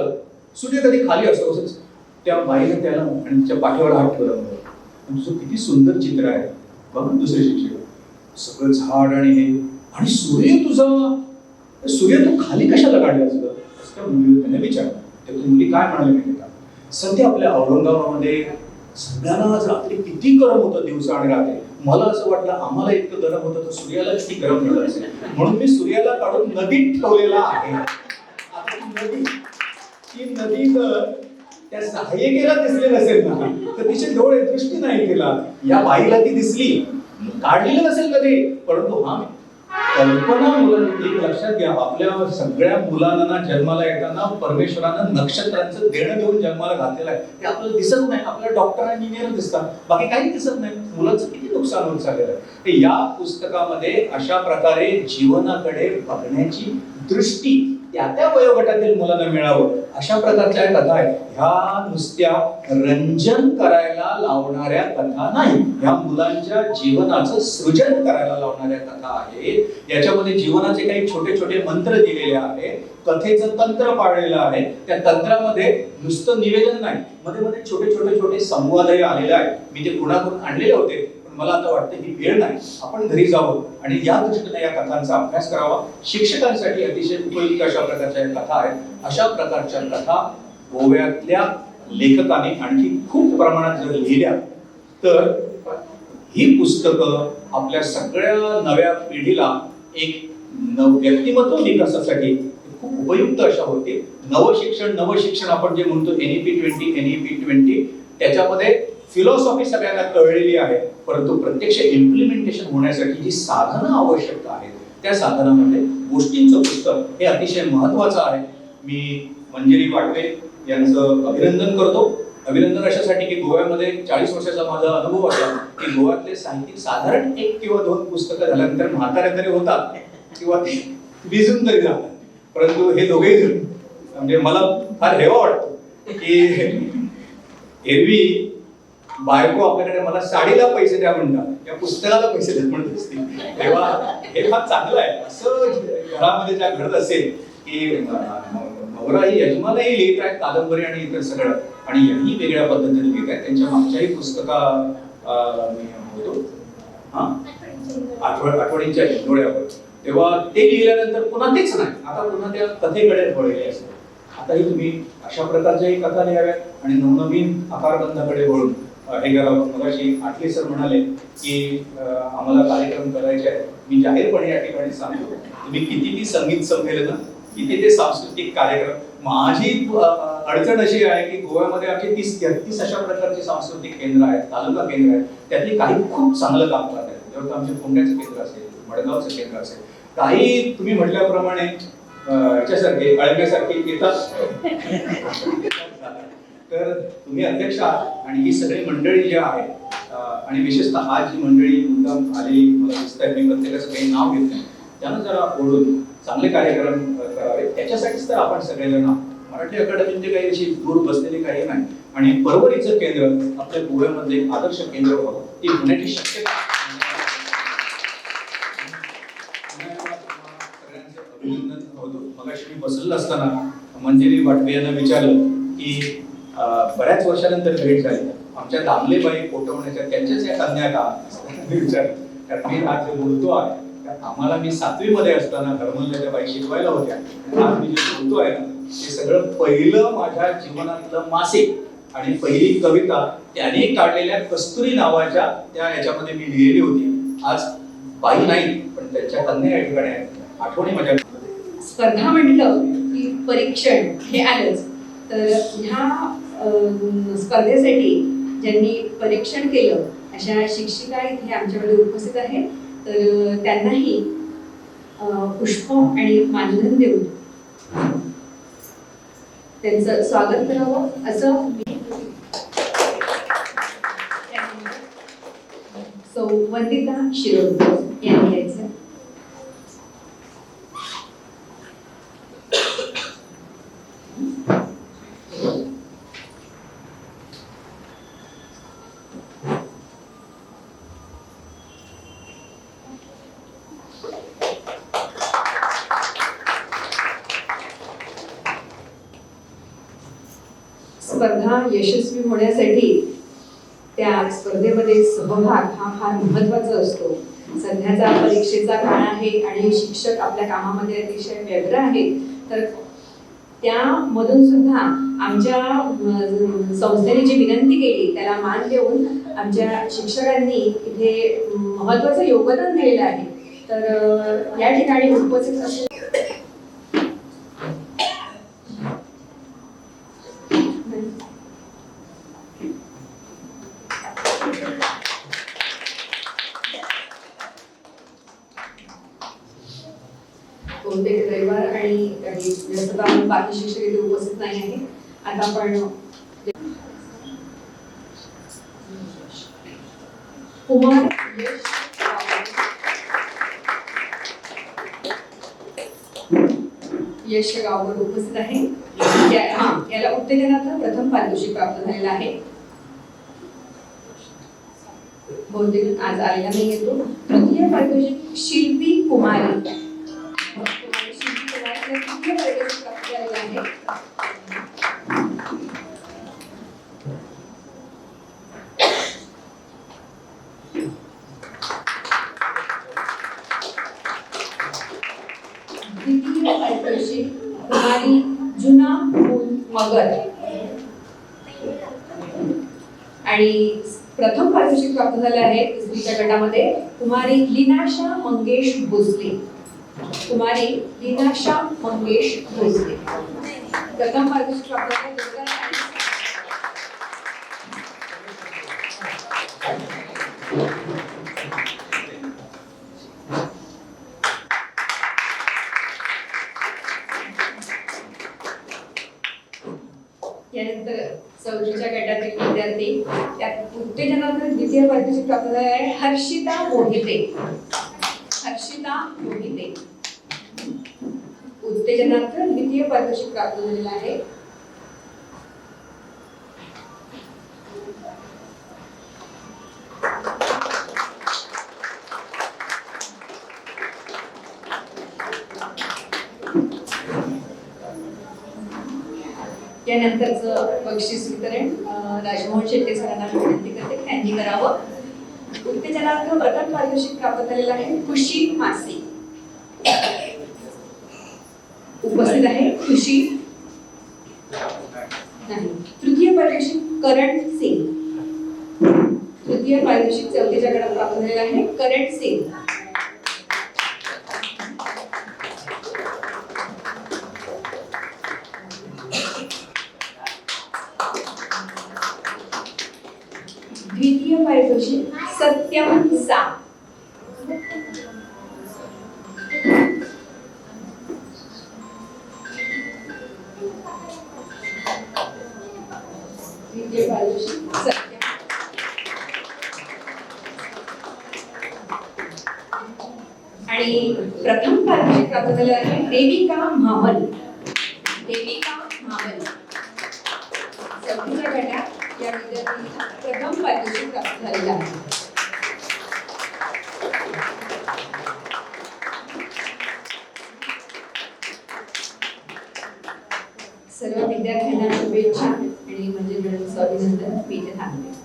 सूर्य कधी खाली असतो. असंच त्या बाईने त्याला आणि तिच्या पाठीवर हात ठेवला, तुझं किती सुंदर चित्र आहे बघ. दुसरे शिक्षक सगळं झाड आणि हे आणि सूर्य तू खाली कशाला काढला असतं असं त्या मुलीने त्याने विचारलं. त्या मुली काय म्हणाले माहिती का, सध्या आपल्या औरंगाबादमध्ये सगळ्यांना आज रात्री किती गरम होतं दिवसा आणि रात्री. मला असं वाटलं आम्हाला इतकं गरम होतं तर सूर्याला किती गरम झालं असेल म्हणून मी सूर्याला काढून नदीत ठेवलेला आहे. आता ती नदी तर त्या सहाय्यकेला दिसले नसेल ना तर तिचे डोळे दृष्टी नाही केला, या बाईला ती दिसली, काढलेलं नसेल कधी, परंतु हा कल्पना मुलांनी. एक लक्षात घ्या, आपल्या सगळ्या मुलांना जन्माला येताना परमेश्वरानं नक्षत्रांचं देणं देऊन जन्माला घातलेलं आहे. ते आपल्याला दिसत नाही, आपल्याला डॉक्टर इंजिनियर दिसतात, बाकी काही दिसत नाही. मुलांचं किती नुकसान होत चाललेलं आहे. या पुस्तकामध्ये अशा प्रकारे जीवनाकडे बघण्याची दृष्टी त्या वयोगटातील मुलांना मिळावं अशा प्रकारच्या कथा आहेत. ह्या नुसत्या रंजन करायला लावणाऱ्या कथा नाही, ह्या मुलांच्या जीवनाचं सृजन करायला लावणाऱ्या कथा आहेत. याच्यामध्ये जीवनाचे काही छोटे छोटे मंत्र दिलेले आहेत, कथेचं तंत्र पाळलेलं आहे. त्या तंत्रामध्ये नुसतं निवेदन नाही, मध्ये मध्ये छोटे छोटे छोटे संवादही आलेले आहेत. मी ते कुणाकडून आणलेले होते, मला आता वाटतं ही वेळ नाही, आपण घरी जावं आणि या दृष्टीने या कथांचा अभ्यास करावा. शिक्षकांसाठी अतिशय उपयुक्त अशा प्रकारच्या कथा आहेत. अशा प्रकारच्या कथा गोव्यातल्या लेखकांनी आणखी खूप प्रमाणात जर लिहिल्या तर ही पुस्तकं आपल्या सगळ्या नव्या पिढीला एक व्यक्तिमत्व विकासासाठी खूप उपयुक्त अशा होते. नवशिक्षण आपण जे म्हणतो NEP 20 त्याच्यामध्ये फिलॉसॉफी सगळ्यांना कळलेली आहे, परंतु प्रत्यक्ष इम्प्लिमेंटेशन होण्यासाठी जी साधनं आवश्यक आहेत त्या साधनामध्ये गोष्टींचं पुस्तक हे अतिशय महत्वाचं आहे. मी मंजिरी वाटवे यांचं अभिनंदन करतो. अभिनंदन अशासाठी की गोव्यामध्ये 40 वर्षाचा माझा अनुभव असा की गोव्यातले साहित्यिक साधारण 1 किंवा 2 पुस्तकं झाल्यानंतर म्हातारे तरी होतात किंवा ते विजून तरी जातात, परंतु हे दोघेही जण म्हणजे मला फार हेवा वाटतो की एरवी बायको आपल्याकडे मला साडीला पैसे द्या म्हणतात, या पुस्तकाला पैसे द्या म्हणत असते, तेव्हा हे फार चांगलं आहे. असं घरामध्ये ज्या घडत असेल की नवरा ही यजमानही लिहित आहेत कादंबरी आणि इतर सगळं, आणि याही वेगळ्या पद्धतीने लिहित आहेत. त्यांच्या मागच्याही पुस्तका मी होतो आठवडींच्या डोळ्यावर, तेव्हा ते लिहिल्यानंतर पुन्हा तेच नाही, आता पुन्हा त्या कथेकडे वळले असते. आताही तुम्ही अशा प्रकारच्याही कथा लिहाव्या आणि नवनवीन आकारबंधाकडे वळून हे करावं. मगाशी आठले सर म्हणाले की आम्हाला कार्यक्रम करायचे आहेत. मी जाहीरपणे या ठिकाणी सांगतो, तुम्ही किती ती संगीत संमेलन, किती ते सांस्कृतिक कार्यक्रम, माझी अडचण अशी आहे की गोव्यामध्ये आमचे 30-33 अशा प्रकारचे सांस्कृतिक केंद्र आहेत, तालुका केंद्र आहेत, त्यातली काही खूप चांगलं काम करत आहेत. जेव्हा आमचे पुण्याचं केंद्र असेल, मडगावचं केंद्र असेल, काही तुम्ही म्हटल्याप्रमाणे याच्यासारखे अळग्यासारखे येतात. तर तुम्ही अध्यक्ष आहात आणि ही सगळी मंडळी जी आहे आणि विशेषतः आज जी मंडळी मुद्दाम आलेली मला दिसत आहे, मी प्रत्येकाचं काही नाव घेत नाही, त्यांना जरा ओढून चांगले कार्यक्रम करावे. त्याच्यासाठीच तर आपण सगळेजण मराठी अकादमीचे काही अशी दूर बसलेली काही नाही, आणि परवरीचं केंद्र आपल्या गोव्यामध्ये आदर्श केंद्र व्हावं ती होण्याची शक्यता. सगळ्यांचे अभिनंदन होतो. मगाशी मी बसलेलं असताना मंजिरी वाटवे यांना विचारलं की बऱ्याच वर्षानंतर भेट झाली, आमच्या दामलेबाई पोटवण्याच्या त्यांच्याच या कन्या का विचारलं, कारण मी आज जे बोलतो आहे आम्हाला मी 7वी मध्ये असताना धर्मल्याच्या बाई शिकवायला होत्या. आज मी जे बोलतो आहे ना ते सगळं पहिलं माझ्या जीवनातलं मासिक आणि पहिली कविता त्याने काढलेल्या कस्तुरी नावाच्या त्या याच्यामध्ये मी लिहिलेली होती. आज बाई नाही पण त्यांच्या कन्या या ठिकाणी आहेत. आठवणी माझ्या. स्पर्धा म्हटलं की परीक्षण हे आलंच, तर ह्या स्पर्धेसाठी ज्यांनी परीक्षण केलं अशा शिक्षिका इथे आमच्याकडे उपस्थित आहेत, तर त्यांनाही पुष्प आणि मानधन देऊन त्यांचं स्वागत करावं असं मी सौ वंदिता शिरोडकर यांनी यायचं. स्पर्धा यशस्वी होण्यासाठी त्या स्पर्धेमध्ये सहभाग हा फार महत्त्वाचा असतो. सध्याचा परीक्षेचा काळ आहे आणि शिक्षक आपल्या कामामध्ये अतिशय व्यग्र आहेत, तर त्यामधून सुद्धा आमच्या संस्थेने जी विनंती केली त्याला मान देऊन आमच्या शिक्षकांनी इथे महत्त्वाचं योगदान दिलेलं आहे. तर या ठिकाणी उपस्थित असलेले बहुतेक रविवार आणि बाकी शिक्षक इथे उपस्थित नाही आहे. आता आपण कुमार यश गावकर उपस्थित आहे. याला उत्तेजनार्थ प्रथम पारितोषिक प्राप्त झालेलं आहे. बहुतेक आज आलेला नाही येतो. तृतीय पारितोषिक शिल्पी कुमारी. शिल्पी कुमारीला तृतीय पारितोषिक प्राप्त झालेलं आहे. द्वितीय पारितोषिक कुमारी जुना मगर आणि प्रथम पारितोषिक प्राप्त झाले आहे स्त्रीच्या गटामध्ये कुमारी लीनाशा मंगेश भोसले. कुमारी लीनाशा मंगेश भोसले प्रथम पारितोषिक प्राप्त झाले. यानंतर चौथीच्या गटातील विद्यार्थी त्यात उत्तेजनार्थ द्वितीय पारितोषिक प्राप्त झाले आहे हर्षिता मोहिते. हर्षिता मोहिते उत्तेजनार्थ द्वितीय पारितोषिक प्राप्त झालेलं आहे. यानंतरचं बक्षीस वितरण राजमोहन शेट्टे सरांना विनंती करते त्यांनी करावं. उत्तेजनार्थ प्रथम पारितोषिक प्राप्त झालेलं आहे खुशी मासी. उपस्थित आहे खुशी नाही. तृतीय पारितोषिक करण सिंग. तृतीय पारितोषिक चौथीच्या गटात प्राप्त झालेलं आहे करण सिंग. द्वितीय पारितोषिक सत्यम सा. द्वितीय पारितोषिक सत्यम. आणि प्रथम पारितोषिक प्राप्त झाले आहे देविका म्हामल. देविका म्हामल चौथीच्या गटात या विद्यार्थ्यांना प्रथम पारितोषिक प्राप्त झालेलं आहे. सर्व विद्यार्थ्यांना शुभेच्छा आणि म्हणजे अभिनंदन. मी इथे थांबते.